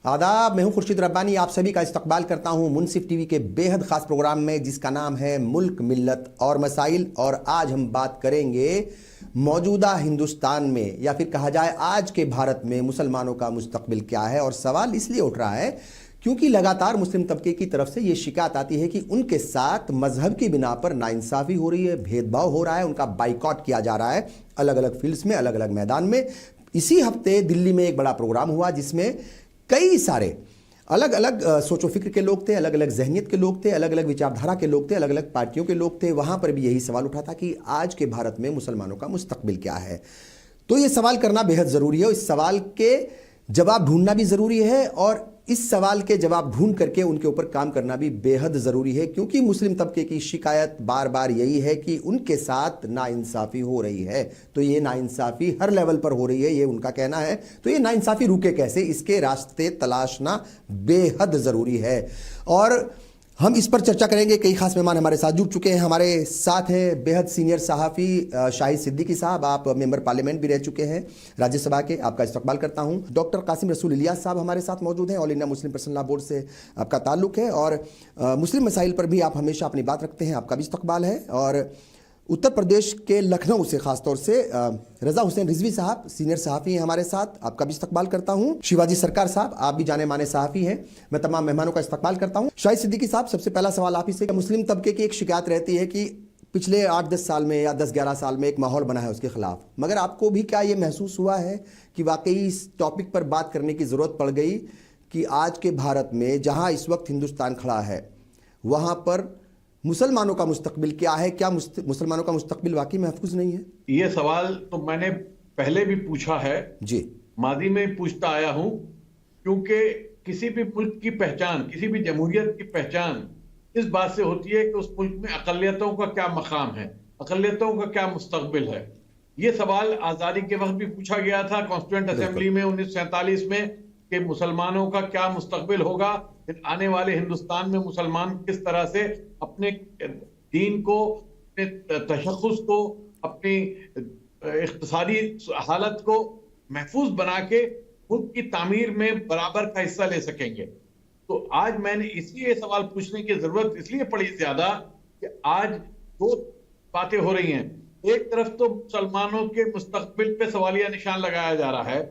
आदाब, मैं हूं खुर्शीद रब्बानी। आप सभी का इस्तकबाल करता हूं मुनसिफ टीवी के बेहद ख़ास प्रोग्राम में, जिसका नाम है मुल्क मिल्लत और मसाइल। और आज हम बात करेंगे मौजूदा हिंदुस्तान में, या फिर कहा जाए आज के भारत में मुसलमानों का मुस्तकबिल क्या है। और सवाल इसलिए उठ रहा है क्योंकि लगातार मुस्लिम तबके की तरफ से ये शिकायत आती है कि उनके साथ मजहब की बिना पर नाइंसाफ़ी हो रही है, भेदभाव हो रहा है, उनका बाइकआउट किया जा रहा है अलग अलग फील्ड्स में, अलग अलग मैदान में। इसी हफ्ते दिल्ली में एक बड़ा प्रोग्राम हुआ जिसमें कई सारे अलग अलग सोचो फिक्र के लोग थे, अलग अलग जहनियत के लोग थे, अलग अलग विचारधारा के लोग थे, अलग अलग पार्टियों के लोग थे। वहाँ पर भी यही सवाल उठा था कि आज के भारत में मुसलमानों का मुस्तकबिल क्या है। तो ये सवाल करना बेहद ज़रूरी है, इस सवाल के जवाब ढूंढना भी ज़रूरी है, और इस सवाल के जवाब ढूंढ करके उनके ऊपर काम करना भी बेहद ज़रूरी है। क्योंकि मुस्लिम तबके की शिकायत बार बार यही है कि उनके साथ नाइंसाफ़ी हो रही है। तो ये नाइंसाफ़ी हर लेवल पर हो रही है, ये उनका कहना है। तो ये नाइंसाफ़ी रुके कैसे, इसके रास्ते तलाशना बेहद ज़रूरी है। और हम इस पर चर्चा करेंगे। कई खास मेहमान हमारे साथ जुड़ चुके हैं। हमारे साथ हैं बेहद सीनियर सहाफ़ी शाहिद सिद्दीकी साहब, आप मेंबर पार्लियामेंट भी रह चुके हैं राज्यसभा के, आपका इस्तकबाल करता हूं। डॉक्टर कासिम रसूल इलियास साहब हमारे साथ मौजूद हैं, all India Muslim personal law board से आपका ताल्लुक़ है, और मुस्लिम मसाइल पर भी आप हमेशा अपनी बात रखते हैं, आपका भी इस्तकबाल है। और उत्तर प्रदेश के लखनऊ से खासतौर से रज़ा हुसैन रिजवी साहब सीनियर सहाफ़ी हैं हमारे साथ, आपका भी इस्तकबाल करता हूं। शिवाजी सरकार साहब, आप भी जाने माने सहाफ़ी हैं, मैं तमाम मेहमानों का इस्तकबाल करता हूं। शाहिद सिद्दीकी साहब, सबसे पहला सवाल आप ही से। मुस्लिम तबके की एक शिकायत रहती है कि पिछले 8-10 साल में या 10-11 साल में एक माहौल बना है उसके ख़िलाफ़, मगर आपको भी क्या ये महसूस हुआ है कि वाकई इस टॉपिक पर बात करने की ज़रूरत पड़ गई कि आज के भारत में जहाँ इस वक्त हिंदुस्तान खड़ा है वहाँ पर मुसलमानों का मुस्तकबिल क्या है? क्या मुसलमानों का मुस्तकबिल वाकई महफूज नहीं है? ये सवाल तो मैंने पहले भी पूछा है जी, मादी में पूछता आया हूं, क्योंकि किसी भी मुल्क की पहचान, किसी भी जमहूरियत की पहचान इस बात से होती है कि उस मुल्क में अकलियतों का क्या मकाम है, अकलियतों का क्या मुस्तकबिल है। ये सवाल आज़ादी के वक्त भी पूछा गया था कॉन्स्टिट्यूएंट असेंबली में 1947 में कि मुसलमानों का क्या मुस्तकबिल होगा, आने वाले हिंदुस्तान में मुसलमान किस तरह से अपने दीन को, अपने तशख़्ख़ुस को, अपनी इक़्तिसादी हालत को महफूज बना के मुल्क की तामीर में बराबर का हिस्सा ले सकेंगे। तो आज मैंने इसलिए सवाल पूछने की जरूरत इसलिए पड़ी ज्यादा कि आज दो बातें हो रही हैं। एक तरफ तो मुसलमानों के मुस्तकबिल पे सवालिया निशान लगाया जा रहा है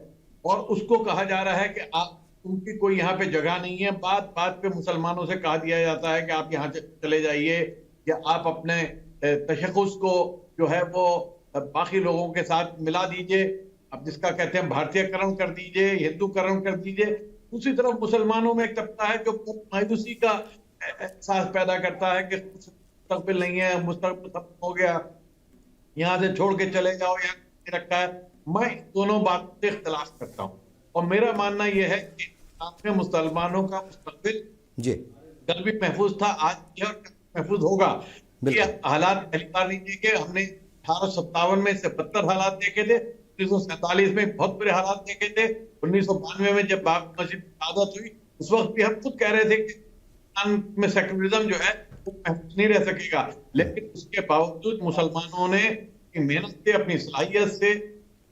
और उसको कहा जा रहा है कि आप, उनकी कोई यहाँ पे जगह नहीं है। बात बात पे मुसलमानों से कहा दिया जाता है कि आप यहाँ चले जाइए, या आप अपने तशख़्ख़ुस को जो है वो बाकी लोगों के साथ मिला दीजिए, अब जिसका कहते हैं भारतीयकरण कर दीजिए, हिंदूकरण कर दीजिए। दूसरी तरफ मुसलमानों में एक तबका है जो मायूसी का एहसास पैदा करता है कि मुस्तकबिल नहीं है, मुस्तकबिल खत्म हो गया, यहाँ से छोड़ के चले जाओ, यहाँ रखा है। मैं दोनों बातों से इख्तिलाफ करता हूँ और मेरा मानना यह है कि साथ में मुसलमानों का मुस्तकबिल जी, कल भी महफूज था, आज भी और महफूज होगा। ये हालात पहली बार नहीं देखे हमने, 1857 में से 72 हालात देखे थे, 1947 में बहुत बुरे हालात देखे थे, 1992 में जब बाबरी मस्जिद की आदत हुई उस वक्त भी हम खुद कह रहे थे कि में सेकुलरिज्म जो है वो महफूज नहीं रह सकेगा। लेकिन उसके बावजूद मुसलमानों ने अपनी मेहनत से, अपनी सलाहियत से,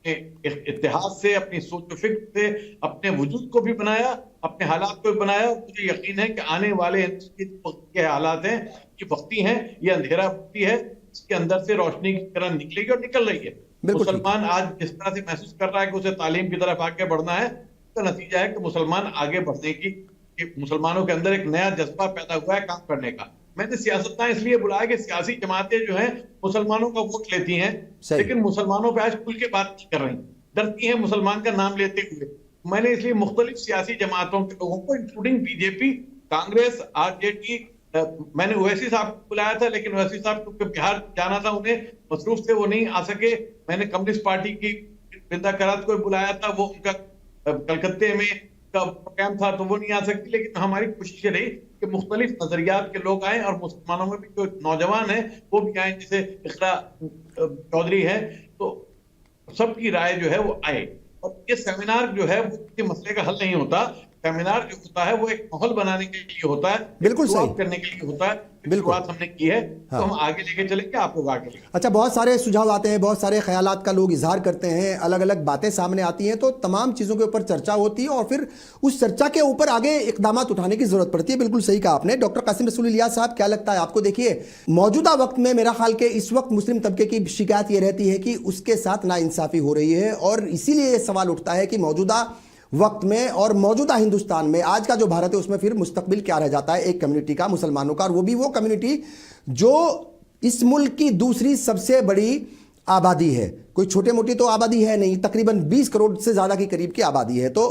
इतिहाद से, अपनी सोच फिक्र से अपने वजूद को भी बनाया, अपने हालात को भी बनाया। और मुझे यकीन है कि आने वाले के हालात हैं, ये वक्ती हैं, ये अंधेरा वक्ती है, इसके अंदर से रोशनी की तरह निकलेगी और निकल रही है। मुसलमान आज जिस तरह से महसूस कर रहा है कि उसे तालीम की तरफ आगे बढ़ना है, उसका नतीजा है कि मुसलमान आगे बढ़ने की, मुसलमानों के अंदर एक नया जज्बा पैदा हुआ है काम करने का। मैंने सियासतदान इसलिए बुलाया कि सियासी जमातें जो हैं मुसलमानों का वोट लेती हैं, लेकिन मुसलमानों पे आज खुल के बात नहीं कर रही, डरती हैं मुसलमान का नाम लेते हुए। मैंने इसलिए मुख्तलिफ सियासी जमातों के लोगों को, इंक्लूडिंग बीजेपी, कांग्रेस, आरजेडी, मैंने ओवैसी साहब को बुलाया था, लेकिन ओवैसी साहब क्योंकि बिहार जाना था, उन्हें मसरूफ से वो नहीं आ सके। मैंने कम्युनिस्ट पार्टी की बिंदा करात को बुलाया था, वो उनका कलकत्ते में का कैंप था तो वो नहीं आ सकती। लेकिन हमारी कोशिश रही कि मुख्तलिफ नजरियात के लोग आए और मुसलमानों में भी जो नौजवान है वो भी आए, जैसे इकरा चौधरी है, तो सबकी राय जो है वो आए। और ये सेमिनार जो है वो किसी मसले का हल नहीं होता। सेमिनार जो होता है वो एक माहौल बनाने के लिए होता है, बिल्कुल सही करने के लिए होता है। शुरुआत हमने की है, तो हम आगे लेके चलेंगे, आप लोग आगे लेके। अच्छा, बहुत सारे सुझाव आते हैं, बहुत सारे ख्यालात का लोग इजहार करते हैं, अलग अलग बातें सामने आती हैं, तो तमाम चीज़ों के ऊपर चर्चा होती है और फिर उस चर्चा के ऊपर आगे इकदाम उठाने की जरूरत पड़ती है। बिल्कुल सही कहा आपने। डॉक्टर कासिम रसूल इलियास साहब, क्या लगता है आपको? देखिए, मौजूदा वक्त में मेरा ख्याल के इस वक्त मुस्लिम तबके की शिकायत ये रहती है कि उसके साथ नाइंसाफ़ी हो रही है, और इसीलिए सवाल उठता है कि मौजूदा वक्त में और मौजूदा हिंदुस्तान में आज का जो भारत है उसमें फिर मुस्तकबिल क्या रह जाता है एक कम्युनिटी का, मुसलमानों का, और वो भी वो कम्युनिटी जो इस मुल्क की दूसरी सबसे बड़ी आबादी है। कोई छोटे मोटी तो आबादी है नहीं, तकरीबन 20 करोड़ से ज़्यादा की करीब की आबादी है। तो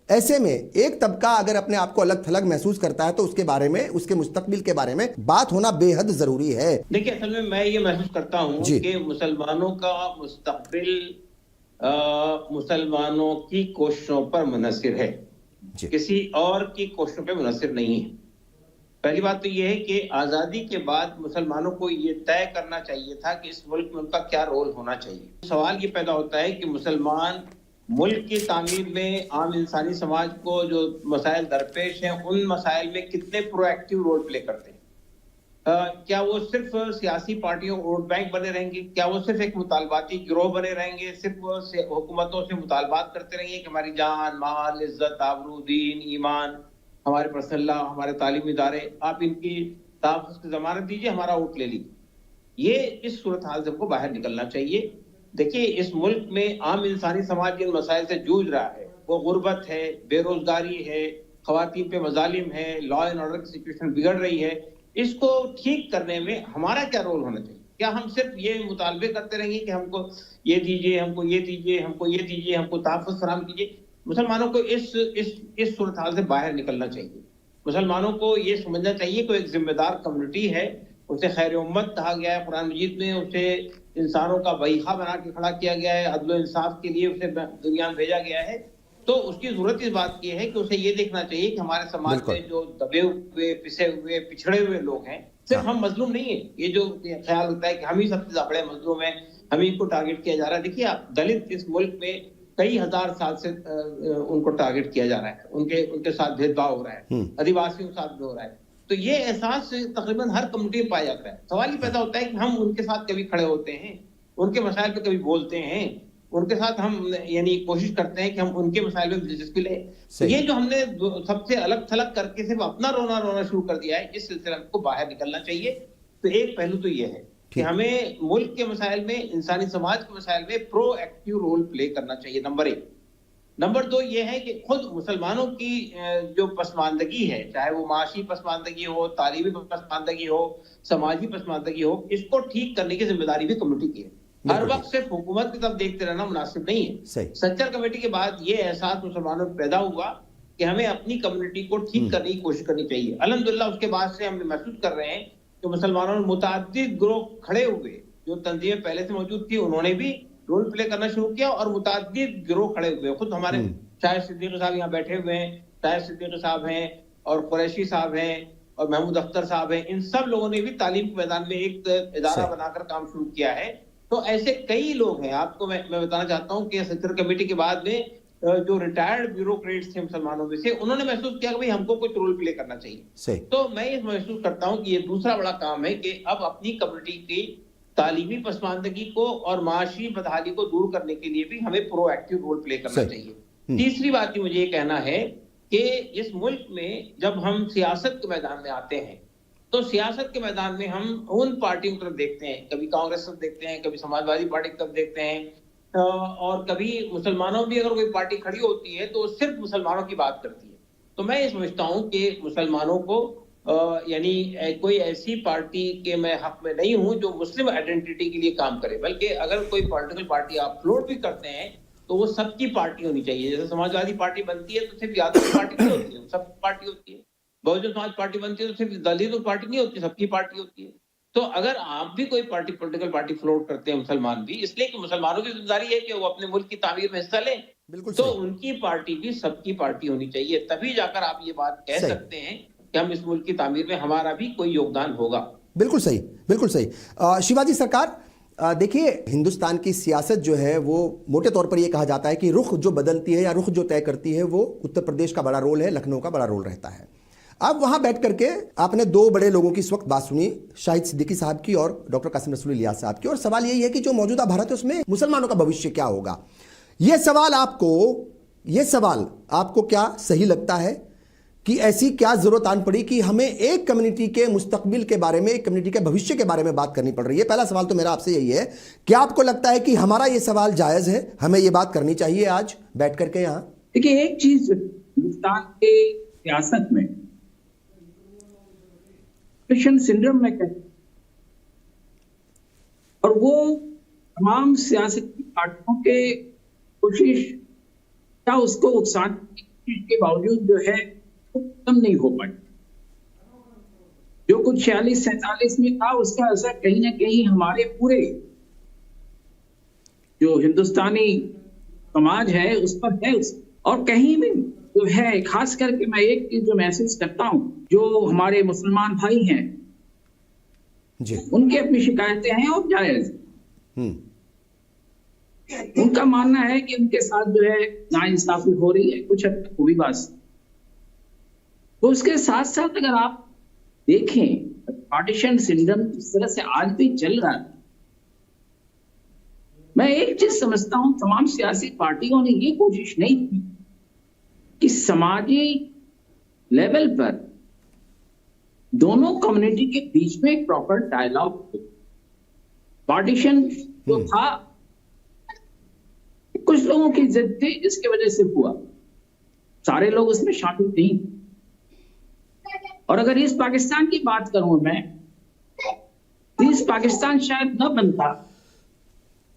ऐसे में एक तबका अगर अपने आप को अलग थलग महसूस करता है तो उसके बारे में, उसके मुस्तकबिल के बारे में बात होना बेहद ज़रूरी है। देखिए, असल में मैं ये महसूस करता हूँ कि मुसलमानों का मुस्तकबिल मुसलमानों की कोशिशों पर मुनहसिर है, किसी और की कोशिशों पर मुनहसिर नहीं है। पहली बात तो यह है कि आज़ादी के बाद मुसलमानों को ये तय करना चाहिए था कि इस मुल्क में उनका क्या रोल होना चाहिए। सवाल ये पैदा होता है कि मुसलमान मुल्क की तामीर में आम इंसानी समाज को जो मसाइल दरपेश हैं, उन मसाइल में कितने प्रोएक्टिव रोल प्ले करते हैं। क्या वो सिर्फ सियासी पार्टियों वोट बैंक बने रहेंगे? क्या वो सिर्फ एक मुतालबाती गिरोह बने रहेंगे? सिर्फ हुकूमतों से मुतालबात करते रहेंगे कि हमारी जान, माल, इज्जत, आबरू, दीन, ईमान, हमारे पर्सनल लॉ, हमारे तालीमी इदारे, आप इनकी तहफ़्फ़ुज़ की ज़मानत दीजिए, हमारा वोट ले लीजिए। ये इस सूरत हाल से हमको बाहर निकलना चाहिए। देखिए, इस मुल्क में आम इंसानी समाज जिन मसाइल से जूझ रहा है, वो गुर्बत है, बेरोजगारी है, ख़वातीन पे मज़ालिम है, लॉ एंड ऑर्डर की सिचुएशन बिगड़ रही है। इसको ठीक करने में हमारा क्या रोल होना चाहिए? क्या हम सिर्फ ये मुतालबे करते रहेंगे कि हमको ये दीजिए, हमको ये दीजिए, हमको ये दीजिए, हमको तहफ़्फ़ुज़ फराहम कीजिए? मुसलमानों को इस सूरत हाल से बाहर निकलना चाहिए। मुसलमानों को ये समझना चाहिए कि एक जिम्मेदार कम्युनिटी है, उसे खैर उम्मत कहा गया है कुरान मजीद में, उसे इंसानों का बहीखा बना के खड़ा किया गया है, अदल इंसाफ के लिए उसे दुनिया में भेजा गया है। तो उसकी जरूरत इस बात की है कि उसे ये देखना चाहिए कि हमारे समाज में जो दबे हुए, पिसे हुए, पिछड़े हुए लोग हैं, सिर्फ हम मजलूम नहीं है। ये जो ख्याल होता है कि हम ही सबसे बड़े मजलूम हैं, हम ही को टारगेट किया जा रहा है। देखिए, आप दलित इस मुल्क में कई हजार साल से उनको टारगेट किया जा रहा है, उनके साथ भेदभाव हो रहा है, आदिवासियों के साथ भी हो रहा है। तो ये एहसास तकरीबन हर कम्युनिटी में पाया जाता है। सवाल ये पैदा होता है कि हम उनके साथ कभी खड़े होते हैं, उनके मसाइल पे कभी बोलते हैं, उनके साथ हम यानी कोशिश करते हैं कि हम उनके मसाइल में दिलचस्पी लें। ये जो हमने सबसे अलग थलग करके सिर्फ अपना रोना शुरू कर दिया है, इस सिलसिले में हमको बाहर निकलना चाहिए। तो एक पहलू तो ये है कि हमें मुल्क के मसाइल में, इंसानी समाज के मसाइल में प्रोएक्टिव रोल प्ले करना चाहिए, नंबर 1। नंबर 2 ये है कि खुद मुसलमानों की जो पसमानदगी है, चाहे वो माशी पसमानदगी हो, तालीमी पसमानदगी हो, समाजी पसमानदगी हो, इसको ठीक करने की जिम्मेदारी भी कमेटी की है। हर वक्त सिर्फ हुकूमत की तरफ देखते रहना मुनासिब नहीं है। सच्चर कमेटी के बाद ये एहसास मुसलमानों में पैदा हुआ कि हमें अपनी कम्युनिटी को ठीक करने की कोशिश करनी चाहिए। अल्हम्दुलिल्लाह उसके बाद से हम महसूस कर रहे हैं कि मुसलमानों में मुताद्दिद ग्रोह खड़े हुए, जो तंजीमें पहले से मौजूद थी उन्होंने भी रोल प्ले करना शुरू किया और मुताद्दिद गिरोह खड़े हुए। खुद हमारे शाहिद सिद्दीकी साहब यहाँ बैठे हुए हैं, शाहिद सिद्दीकी साहब हैं और कुरैशी साहब हैं और महमूद अख्तर साहब हैं। इन सब लोगों ने भी तालीम के मैदान में एक इदारा बनाकर काम शुरू किया है। तो ऐसे कई लोग हैं। आपको मैं बताना चाहता हूँ कि सच्चर कमेटी के बाद में जो रिटायर्ड ब्यूरोक्रेट्स थे मुसलमानों में से, उन्होंने महसूस किया कि भाई हमको कुछ रोल प्ले करना चाहिए। तो मैं ये महसूस करता हूँ कि ये दूसरा बड़ा काम है कि अब अपनी कम्युनिटी की तालीमी पसमानदगी को और माशी बदहाली को दूर करने के लिए भी हमें प्रोएक्टिव रोल प्ले करना चाहिए। तीसरी बात मुझे ये कहना है कि इस मुल्क में जब हम सियासत के मैदान में आते हैं तो सियासत के मैदान में हम उन पार्टियों की तरफ देखते हैं, कभी कांग्रेस की तरफ देखते हैं, कभी समाजवादी पार्टी की तरफ देखते हैं और कभी मुसलमानों भी अगर कोई पार्टी खड़ी होती है तो सिर्फ मुसलमानों की बात करती है। तो मैं ये समझता हूँ कि मुसलमानों को यानी कोई ऐसी पार्टी के मैं हक में नहीं हूं जो मुस्लिम आइडेंटिटी के लिए काम करे, बल्कि अगर कोई पॉलिटिकल पार्टी आप फ्लोट भी करते हैं तो वो सबकी पार्टी होनी चाहिए। जैसे समाजवादी पार्टी बनती है तो सिर्फ यादव की पार्टी नहीं होती है, सबकी पार्टी होती है। बहुजन समाज पार्टी बनती है तो सिर्फ दलित पार्टी नहीं होती, सबकी पार्टी होती है। तो अगर आप भी कोई पार्टी, पॉलिटिकल पार्टी फ्लोट करते हैं, मुसलमान भी, इसलिए कि मुसलमानों की जिम्मेदारी है कि वो अपने मुल्क की तामीर में हिस्सा लें, तो उनकी पार्टी भी सबकी पार्टी होनी चाहिए। तभी जाकर आप ये बात कह सकते हैं कि हम इस मुल्क की तामीर में हमारा भी कोई योगदान होगा। बिल्कुल सही, बिल्कुल सही। शिवाजी सरकार, देखिए, हिंदुस्तान की सियासत जो है वो मोटे तौर पर ये कहा जाता है कि रुख जो बदलती है या रुख जो तय करती है वो उत्तर प्रदेश का बड़ा रोल है, लखनऊ का बड़ा रोल रहता है। अब वहां बैठ करके आपने दो बड़े लोगों की इस वक्त बात सुनी, शाहिद सिद्दीकी साहब की और डॉक्टर कासिम रसूल इलियास साहब की, और सवाल यही है कि जो मौजूदा भारत है उसमें मुसलमानों का भविष्य क्या होगा। यह सवाल आपको क्या सही लगता है कि ऐसी क्या जरूरत आन पड़ी कि हमें एक कम्युनिटी के मुस्तकबिल के बारे में, एक कम्युनिटी के भविष्य के बारे में बात करनी पड़ रही है? पहला सवाल तो मेरा आपसे यही है, क्या आपको लगता है कि हमारा यह सवाल जायज है, हमें यह बात करनी चाहिए आज बैठ करके यहां? देखिए, एक चीज हिंदुस्तान के सियासत में क्रिश्चियन सिंड्रोम में कहते हैं, और वो तमाम सियासती पार्टियों के कोशिश या उसको उकसाने की के बावजूद जो है वो खत्म नहीं हो पाई। जो कुछ 46-47 में था उसका असर कहीं ना कहीं हमारे पूरे जो हिंदुस्तानी समाज है उस पर है। और कहीं भी जो है, खास करके मैं एक चीज जो महसूस करता हूं, जो हमारे मुसलमान भाई हैं जी, उनकी अपनी शिकायतें हैं और जायज। उनका मानना है कि उनके साथ जो है नाइंसाफी हो रही है, कुछ हद तक वो भी बात। तो उसके साथ साथ अगर आप देखें, पार्टीशन सिंड्रोम जिस तरह से आज भी चल रहा है, मैं एक चीज समझता हूं, तमाम सियासी पार्टियों ने ये कोशिश नहीं की कि समाजी लेवल पर दोनों कम्युनिटी के बीच में एक प्रॉपर डायलॉग हो। पार्टीशन जो था कुछ लोगों की जिद थी जिसकी वजह से हुआ, सारे लोग उसमें शामिल नहीं। और अगर ईस्ट पाकिस्तान की बात करूं मैं, ईस्ट पाकिस्तान शायद न बनता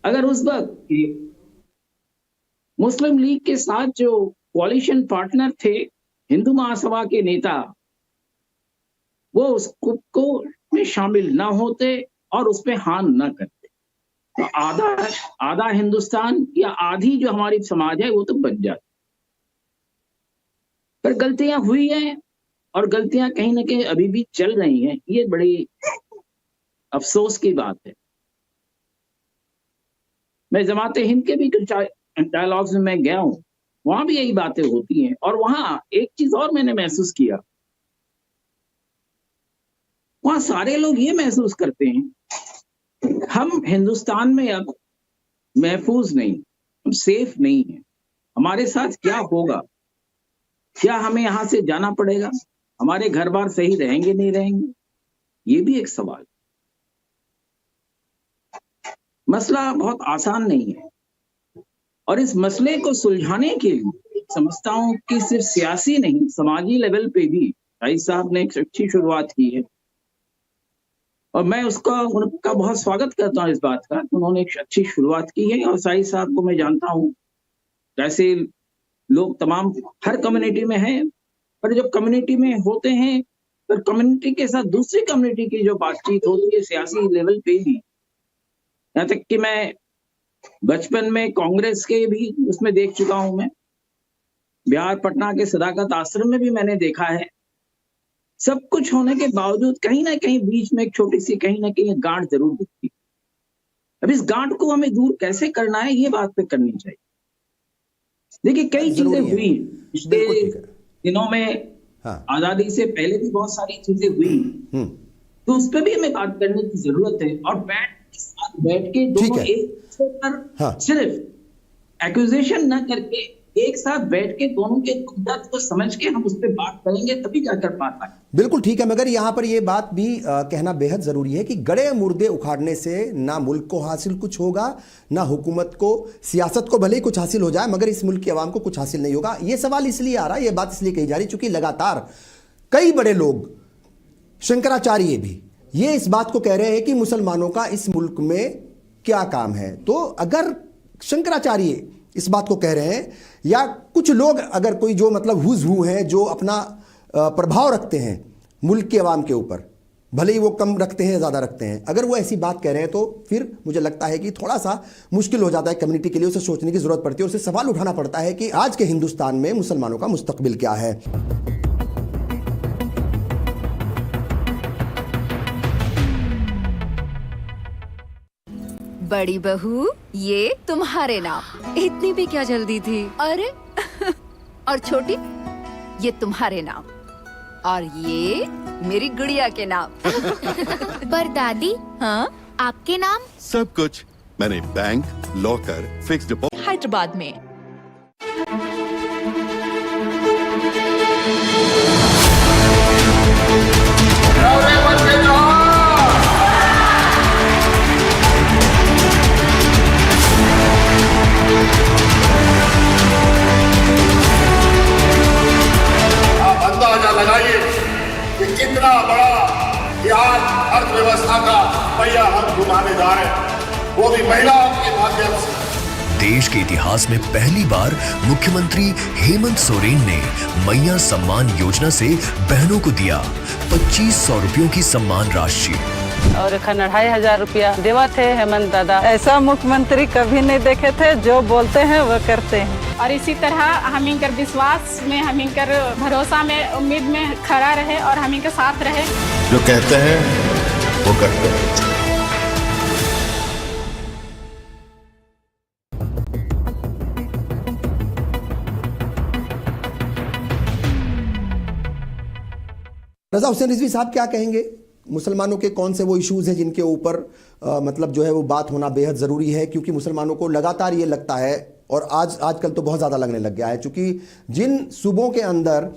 अगर उस वक्त मुस्लिम लीग के साथ जो कोalition पार्टनर थे, हिंदू महासभा के नेता, वो उसको में शामिल ना होते और उसमें हाँ न करते, तो आधा हिंदुस्तान या आधी जो हमारी समाज है वो तो बच जाती। पर गलतियां हुई हैं और गलतियां कहीं ना कहीं अभी भी चल रही हैं, ये बड़ी अफसोस की बात है। मैं जमाते हिंद के भी कुछ डायलॉग्स में मैं गया हूं, वहां भी यही बातें होती हैं। और वहां एक चीज और मैंने महसूस किया, वहां सारे लोग ये महसूस करते हैं हम हिंदुस्तान में अब महफूज नहीं, हम सेफ नहीं हैं, हमारे साथ क्या होगा, क्या हमें यहां से जाना पड़ेगा, हमारे घर बार सही रहेंगे नहीं रहेंगे, ये भी एक सवाल। मसला बहुत आसान नहीं है और इस मसले को सुलझाने के लिए समझता हूं कि सिर्फ सियासी नहीं, समाजी लेवल पे भी भाई साहब ने एक अच्छी शुरुआत की है और मैं उनका बहुत स्वागत करता हूं इस बात का, उन्होंने एक अच्छी शुरुआत की है। और साहिद साहब को मैं जानता हूं, जैसे लोग तमाम हर कम्युनिटी में हैं, पर जब कम्युनिटी में होते हैं तो कम्युनिटी के साथ दूसरी कम्युनिटी की जो बातचीत होती है सियासी लेवल पे भी, यहाँ तक कि मैं बचपन में कांग्रेस के भी उसमें देख चुका हूं, मैं बिहार पटना के सदाकत आश्रम में भी मैंने देखा है। सब कुछ होने के बावजूद कहीं ना कहीं बीच में एक छोटी सी कहीं ना कहीं गांठ जरूर दिखती। अब इस गांठ को हमें दूर कैसे करना है, ये बात पे करनी चाहिए। देखिए, कई चीजें हुई पिछले दिनों में, हाँ। आजादी से पहले भी बहुत सारी चीजें हुई, तो उस पर भी हमें बात करने की जरूरत है। और बैठ के दोनों एक पर, हाँ। सिर्फ एक्यूजेशन न करके एक साथ बैठ के दोनों के दर्द को समझ के हम उस पर बात करेंगे, तभी क्या कर पाता है। बिल्कुल ठीक है, मगर यहाँ पर यह बात भी कहना बेहद जरूरी है कि गड़े मुर्दे उखाड़ने से ना मुल्क को हासिल कुछ होगा, ना हुकूमत को, सियासत को भले ही कुछ हासिल हो जाए मगर इस मुल्क की आवाम को कुछ हासिल नहीं होगा। यह सवाल इसलिए आ रहा है, यह बात इसलिए कही जा रही चूंकि लगातार कई बड़े लोग, शंकराचार्य भी ये इस बात को कह रहे हैं कि मुसलमानों का इस मुल्क में क्या काम है। तो अगर शंकराचार्य इस बात को कह रहे हैं या कुछ लोग अगर कोई जो मतलब हुजहू हैं, जो अपना प्रभाव रखते हैं मुल्क के अवाम के ऊपर, भले ही वो कम रखते हैं ज़्यादा रखते हैं, अगर वो ऐसी बात कह रहे हैं तो फिर मुझे लगता है कि थोड़ा सा मुश्किल हो जाता है कम्युनिटी के लिए, उसे सोचने की ज़रूरत पड़ती है, उसे सवाल उठाना पड़ता है कि आज के हिंदुस्तान में मुसलमानों का मुस्तकबिल क्या है। बड़ी बहू, ये तुम्हारे नाम। इतनी भी क्या जल्दी थी? अरे और छोटी, ये तुम्हारे नाम। और ये मेरी गुड़िया के नाम। पर दादी, हाँ, आपके नाम? सब कुछ मैंने bank, locker, fixed deposit Hyderabad में। आप अंदाजा लगाइए कि कितना बड़ा ये आज अर्थव्यवस्था का पहिया हम घुमाने जा रहे हैं, वो भी महिलाओं के माध्यम से। देश के इतिहास में पहली बार मुख्यमंत्री हेमंत सोरेन ने मैया सम्मान योजना से बहनों को दिया 2500 रुपयों की सम्मान राशि और 2500 रुपया देवा थे हेमंत दादा। ऐसा मुख्यमंत्री कभी नहीं देखे थे, जो बोलते हैं वो करते हैं। और इसी तरह हम इनकर विश्वास में, हम इनकर भरोसा में, उम्मीद में खड़ा रहे और हम इनके साथ रहे। जो कहते हैं वो करते हैं। रजा हुसैन रिजवी साहब क्या कहेंगे? मुसलमानों के कौन से वो इश्यूज हैं जिनके ऊपर मतलब जो है वो बात होना बेहद ज़रूरी है? क्योंकि मुसलमानों को लगातार ये लगता है, और आजकल तो बहुत ज़्यादा लगने लग गया है, क्योंकि जिन सूबों के अंदर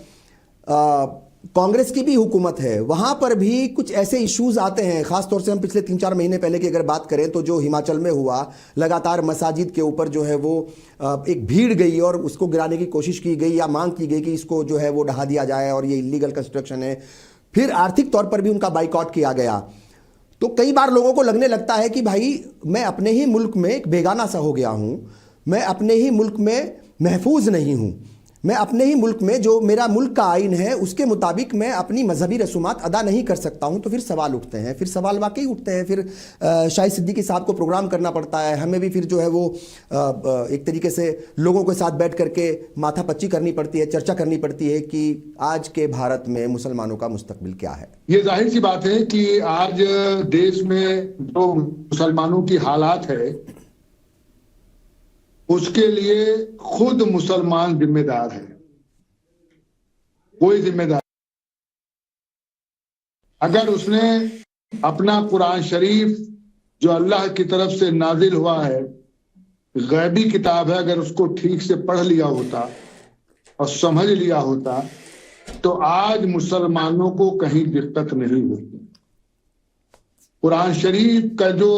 कांग्रेस की भी हुकूमत है वहाँ पर भी कुछ ऐसे इश्यूज आते हैं। ख़ासतौर से हम पिछले 3-4 महीने पहले की अगर बात करें तो जो हिमाचल में हुआ, लगातार मसाजिद के ऊपर जो है वो एक भीड़ गई और उसको गिराने की कोशिश की गई या मांग की गई कि इसको जो है वो ढहा दिया जाए और ये इलीगल कंस्ट्रक्शन है। फिर आर्थिक तौर पर भी उनका बाइकआउट किया गया। तो कई बार लोगों को लगने लगता है कि भाई मैं अपने ही मुल्क में एक बेगाना सा हो गया हूँ, मैं अपने ही मुल्क में महफूज नहीं हूँ, मैं अपने ही मुल्क में जो मेरा मुल्क का आइन है उसके मुताबिक मैं अपनी मजहबी रसूमात अदा नहीं कर सकता हूँ। तो फिर सवाल उठते हैं, फिर सवाल वाकई उठते हैं। फिर शाहिद सिद्दीकी साहब को प्रोग्राम करना पड़ता है, हमें भी फिर जो है वो एक तरीके से लोगों के साथ बैठ करके माथा पच्ची करनी पड़ती है, चर्चा करनी पड़ती है कि आज के भारत में मुसलमानों का मुस्तकबिल क्या है। ये जाहिर सी बात है कि आज देश में जो मुसलमानों की हालात है उसके लिए खुद मुसलमान जिम्मेदार है। कोई जिम्मेदार अगर उसने अपना कुरान शरीफ जो अल्लाह की तरफ से नाजिल हुआ है, गैबी किताब है, अगर उसको ठीक से पढ़ लिया होता और समझ लिया होता तो आज मुसलमानों को कहीं दिक्कत नहीं होती। कुरान शरीफ का जो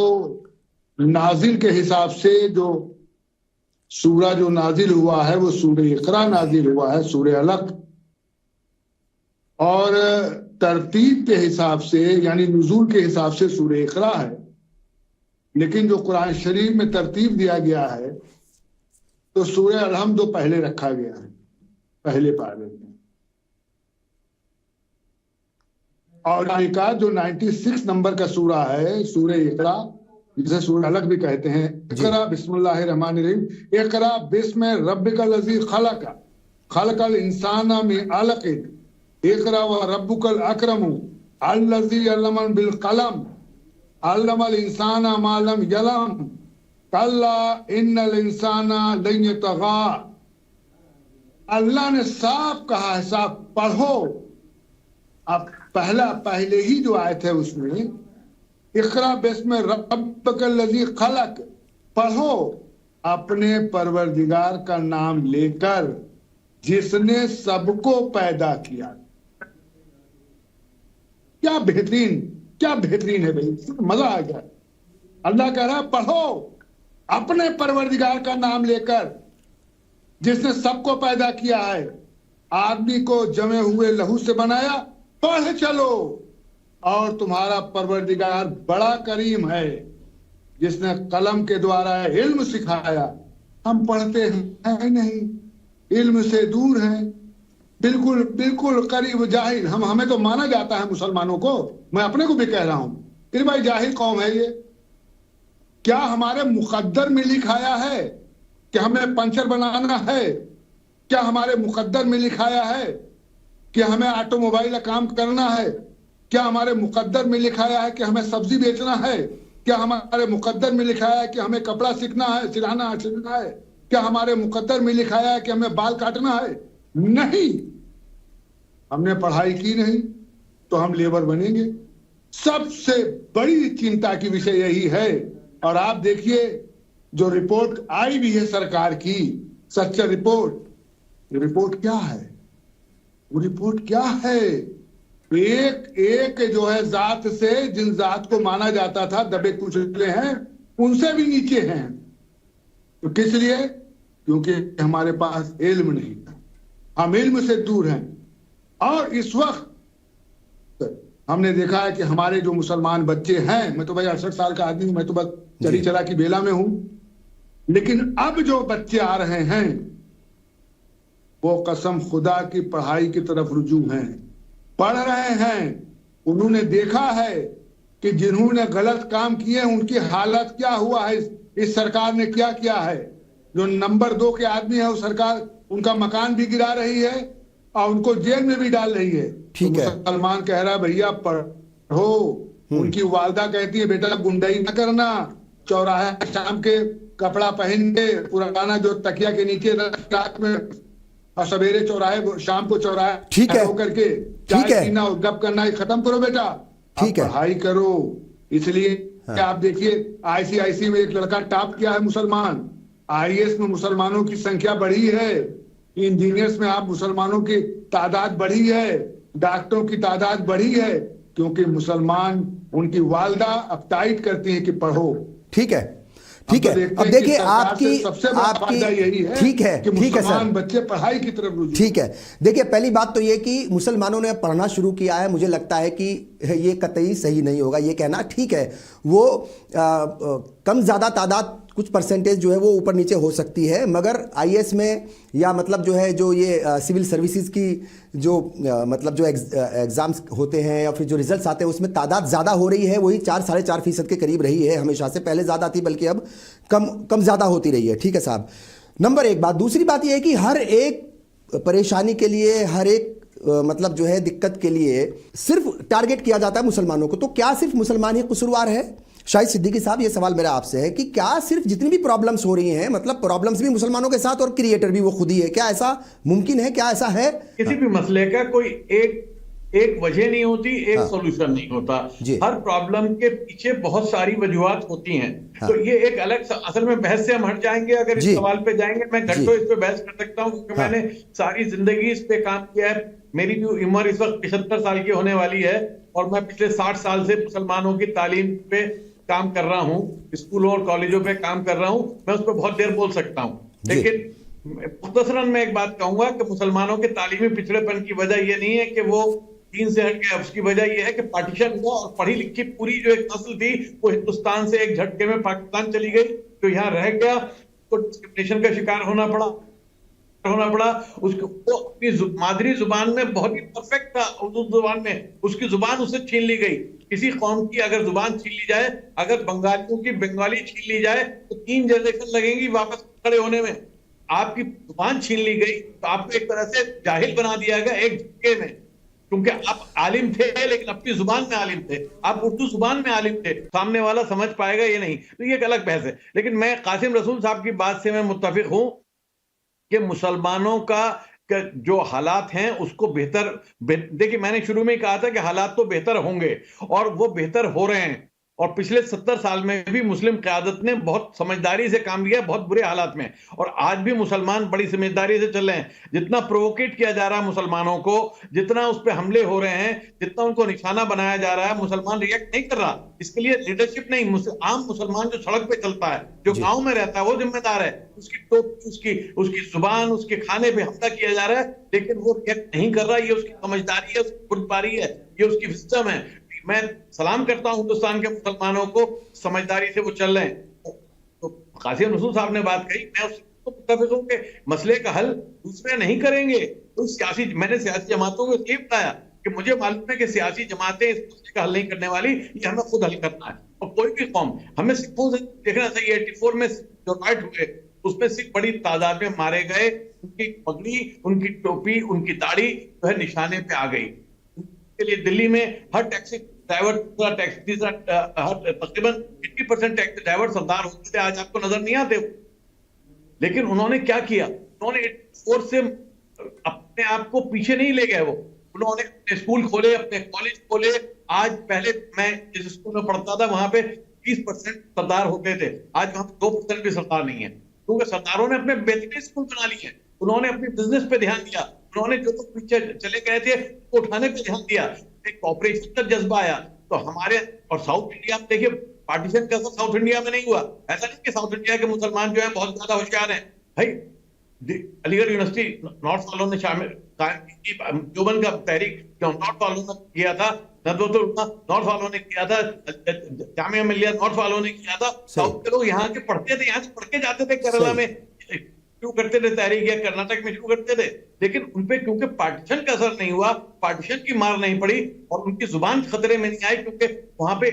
नाजिल के हिसाब से जो सूरा जो नाजिल हुआ है वो सूरह इकरा नाजिल हुआ है, सूरह अलक। और तरतीब के हिसाब से यानी नुज़ूल के हिसाब से सूरह इकरा है, लेकिन जो कुरान शरीफ में तरतीब दिया गया है तो सूरह अलहम्द तो पहले रखा गया है, पहले पारे में। और एक जो 96 नंबर का सूरा है सूरह इकरा, जिसे सूरह अलग भी कहते हैं, इकरा बिस्मिल्लाहिर्रहमानिर्रहीम, इकरा बिस्म रब्बिकल लज़ी खलक, खलकल इंसाना मिन अलक़, इकरा व रब्बुकल अकरम अल्लज़ी अल्लमा बिल कलम अल्लमल इंसाना मा लम यलम कल्ला इन्नल इंसाना लन यतग़ा। अल्लाह ने साफ कहा है, साफ पढ़ो। अब पहले ही जो आयत है उसमें इकरा बिस्म रब्बिकल लज़ी खलक, पढ़ो अपने परवरदिगार का नाम लेकर जिसने सबको पैदा किया। क्या बेहतरीन है भाई, मजा आ गया। अल्लाह कह रहा है पढ़ो अपने परवरदिगार का नाम लेकर जिसने सबको पैदा किया है, आदमी को जमे हुए लहू से बनाया, पढ़ चलो। और तुम्हारा परवरदिगार बड़ा करीम है जिसने कलम के द्वारा इल्म सिखाया। हम पढ़ते हैं नहीं, इल्म से दूर हैं, बिल्कुल करीब जाहिल। हमें तो माना जाता है मुसलमानों को, मैं अपने को भी कह रहा हूं कि भाई जाहिल कौम है ये। क्या हमारे मुकद्दर में लिखाया है कि हमें पंचर बनाना है? क्या हमारे मुकद्दर में लिखाया है कि हमें ऑटोमोबाइल का काम करना है? क्या हमारे मुकद्दर में लिखाया है कि हमें सब्जी बेचना है? क्या हमारे मुकद्दर में लिखाया है कि हमें कपड़ा सीखना है, सिलाना है? क्या हमारे मुकद्दर में लिखाया है कि हमें बाल काटना है? नहीं। हमने पढ़ाई की नहीं तो हम लेबर बनेंगे। सबसे बड़ी चिंता की विषय यही है। और आप देखिए जो रिपोर्ट आई भी है सरकार की, सच्चा रिपोर्ट क्या है? वो रिपोर्ट क्या है? एक जो है जात से, जिन जात को माना जाता था दबे कुचले हैं, उनसे भी नीचे हैं। तो किस लिए? क्योंकि हमारे पास इल्म नहीं था, हम इल्म से दूर हैं। और इस वक्त हमने देखा है कि हमारे जो मुसलमान बच्चे हैं, मैं तो भाई 68 साल का आदमी हूं, मैं तो बस चली चला की बेला में हूं, लेकिन अब जो बच्चे आ रहे हैं वो कसम खुदा की पढ़ाई की तरफ रुजू हैं, पढ़ रहे हैं। उन्होंने देखा है कि जिन्होंने गलत काम किए उनकी हालत क्या हुआ है, इस सरकार ने क्या किया है। जो नंबर 2 के आदमी है, वो सरकार उनका मकान भी गिरा रही है और उनको जेल में भी डाल रही है। ठीक है। मुसलमान कह रहा है भैया पढ़ो, उनकी वालदा कहती है बेटा गुंडाई न करना, चौराहे शाम के कपड़ा पहन के पुराना जो तकिया के नीचे रात में और सवेरे चौराहे शाम को चौराहे ठीक है करके चाय पीना और गप करना खत्म करो बेटा, ठीक है, पढ़ाई करो। इसलिए आप देखिए आईसीआईसी में एक लड़का टॉप किया है मुसलमान, आईएएस में मुसलमानों की संख्या बढ़ी है, इंजीनियर्स में आप मुसलमानों की तादाद बढ़ी है, डॉक्टरों की तादाद बढ़ी है, क्योंकि मुसलमान उनकी वालदा अब टाइट करती है कि पढ़ो। ठीक है, ठीक है। अब देखिए आपकी यही है, ठीक है, ठीक है सर, बच्चे पढ़ाई की तरफ रुझान। ठीक है। देखिए पहली बात तो ये कि मुसलमानों ने पढ़ना शुरू किया है, मुझे लगता है कि ये कतई सही नहीं होगा ये कहना। ठीक है, वो कम ज़्यादा तादाद कुछ परसेंटेज जो है वो ऊपर नीचे हो सकती है, मगर आईएएस में या मतलब जो है जो ये सिविल सर्विसेज की जो मतलब जो एग्ज़ाम्स होते हैं या फिर जो रिजल्ट्स आते हैं उसमें तादाद ज़्यादा हो रही है, वही 4-4.5% के करीब रही है हमेशा से। पहले ज़्यादा थी बल्कि अब कम ज़्यादा होती रही है। ठीक है साहब, नंबर 1 बात। दूसरी बात यह है कि हर एक परेशानी के लिए, हर एक मतलब जो है दिक्कत के लिए सिर्फ टारगेट किया जाता है मुसलमानों को। तो क्या सिर्फ मुसलमान ही कसूरवार है? शाहिद सिद्दीकी साहब, ये सवाल मेरा आपसे है कि क्या सिर्फ जितनी भी प्रॉब्लम्स हो रही हैं, मतलब प्रॉब्लम्स भी मुसलमानों के साथ और क्रिएटर भी वो खुद ही है, क्या ऐसा मुमकिन है? क्या ऐसा है? किसी भी मसले का कोई एक वजह नहीं होती, एक सॉल्यूशन नहीं होता। हर प्रॉब्लम के पीछे बहुत सारी वजूहात होती हैं। तो ये एक अलग असल में बहस से हम हट जाएंगे अगर इस सवाल पे जाएंगे। मैं घंटों इस पे बहस कर सकता हूँ क्योंकि मैंने सारी जिंदगी इस पे काम किया है। मेरी भी उम्र इस वक्त 75 साल की होने वाली है और मैं पिछले 60 साल से मुसलमानों की तालीम पे काम कर रहा हूँ, स्कूलों और कॉलेजों पे काम कर रहा हूँ। मैं उस पर बहुत देर बोल सकता हूँ, लेकिन मुख्तसरन मैं एक बात कहूंगा कि मुसलमानों के तालीमी पिछड़ेपन की वजह यह नहीं है कि वो दीन से हट गया, उसकी वजह यह है कि पार्टीशन हुआ और पढ़ी लिखी पूरी जो एक नस्ल थी वो हिंदुस्तान से एक झटके में पाकिस्तान चली गई। जो यहाँ रह गया तो डिस्क्रिमिनेशन का शिकार होना पड़ा। उसको वो अपनी मादरी जुबान में बहुत ही परफेक्ट था, उर्दू जुबान में, उसकी जुबान उससे छीन ली गई। किसी कौम की अगर जुबान छीन ली जाए, अगर बंगालियों की बंगाली छीन ली जाए तो 3 जनरेशन लगेंगी वापस खड़े होने में। आपकी जुबान छीन ली गई तो आपको एक तरह से जाहिल बना दिया गया एक झटके में, क्योंकि आप आलिम थे लेकिन अपनी जुबान में आलिम थे, आप उर्दू जुबान में आलिम थे। सामने वाला समझ पाएगा ये नहीं, तो ये एक अलग बहस है। लेकिन मैं कासिम रसूल साहब की बात से मैं मुत्तफिक हूं कि मुसलमानों का जो हालात हैं उसको बेहतर देखिए, मैंने शुरू में ही कहा था कि हालात तो बेहतर होंगे और वो बेहतर हो रहे हैं। और पिछले 70 साल में भी मुस्लिम क़यादत ने बहुत समझदारी से काम किया, बहुत बुरे हालात में, और आज भी मुसलमान बड़ी समझदारी से चल रहे हैं। जितना प्रोवोकेट किया जा रहा है मुसलमानों को, जितना उस पर हमले हो रहे हैं, जितना उनको निशाना बनाया जा रहा है, मुसलमान रिएक्ट नहीं कर रहा। इसके लिए लीडरशिप नहीं, आम मुसलमान जो सड़क पे चलता है, जो गांव में रहता है, वो जिम्मेदार है। उसकी टोपी, उसकी जुबान, उसके खाने पे हमला किया जा रहा है, लेकिन वो रिएक्ट नहीं कर रहा। ये उसकी समझदारी है, उसकी खुदबारी है, ये उसकी विजडम है। मैं सलाम करता हूं हिंदुस्तान के मुसलमानों को, समझदारी से वो चल रहे हैं। तो कासिम रसूल साहब ने बात कही, मैं उसको मुत्तफिक हूं कि मसले का हल दूसरे नहीं करेंगे। तो मैंने सियासी जमातों को इसलिए बताया कि मुझे मालूम है कि सियासी जमातें इस मसले का हल नहीं करने वाली, ये हमें खुद हल करना है। और कोई भी कौम, हमें सिखों से देखना चाहिए। 84 में जो राइट हुए उसमें सिख बड़ी तादाद में मारे गए, उनकी पगड़ी, उनकी टोपी, उनकी दाढ़ी जो है निशाने पे आ गई। के लिए दिल्ली में हर टैक्सी ड्राइवर, तकरीबन 80% टैक्सी ड्राइवर सरदार होते थे, आज आपको नजर नहीं आते। लेकिन उन्होंने क्या किया, उन्होंने 84 से अपने आप को पीछे नहीं ले गए, वो उन्होंने अपने स्कूल खोले, अपने कॉलेज खोले। आज पहले मैं जिस स्कूल में पढ़ता था वहां पे 20% सरदार होते थे, आज वहां 2% भी सरदार नहीं है, क्योंकि सरदारों ने अपने बेहतरीन स्कूल बना लिए हैं, उन्होंने अपने बिजनेस पे ध्यान दिया, उन्होंने जो लोग पीछे चले गए थे वो उठाने पे ध्यान दिया, एक कॉपरेशन का जज्बा आया। तो हमारे और साउथ इंडिया में देखिए पार्टीशन कैसा साउथ इंडिया में नहीं हुआ। ऐसा नहीं कि साउथ इंडिया के मुसलमान जो है बहुत ज्यादा होशियार हैं। भाई अलीगढ़ यूनिवर्सिटी नॉर्थ वालों ने शामिल देवबंद का तहरीक जो नॉर्थ वालों ने किया था, नॉर्थ वालों ने किया था, जामिया मिलिया नॉर्थ वालों ने किया था। साउथ के लोग यहाँ के पढ़ते थे, यहाँ से पढ़ के जाते थे केरला में, क्यों करते थे तहरीक, या कर्नाटक में क्यों करते थे, लेकिन उनपे क्योंकि पार्टीशन का असर नहीं हुआ, पार्टीशन की मार नहीं पड़ी और उनकी जुबान खतरे में नहीं आई, क्योंकि वहां पे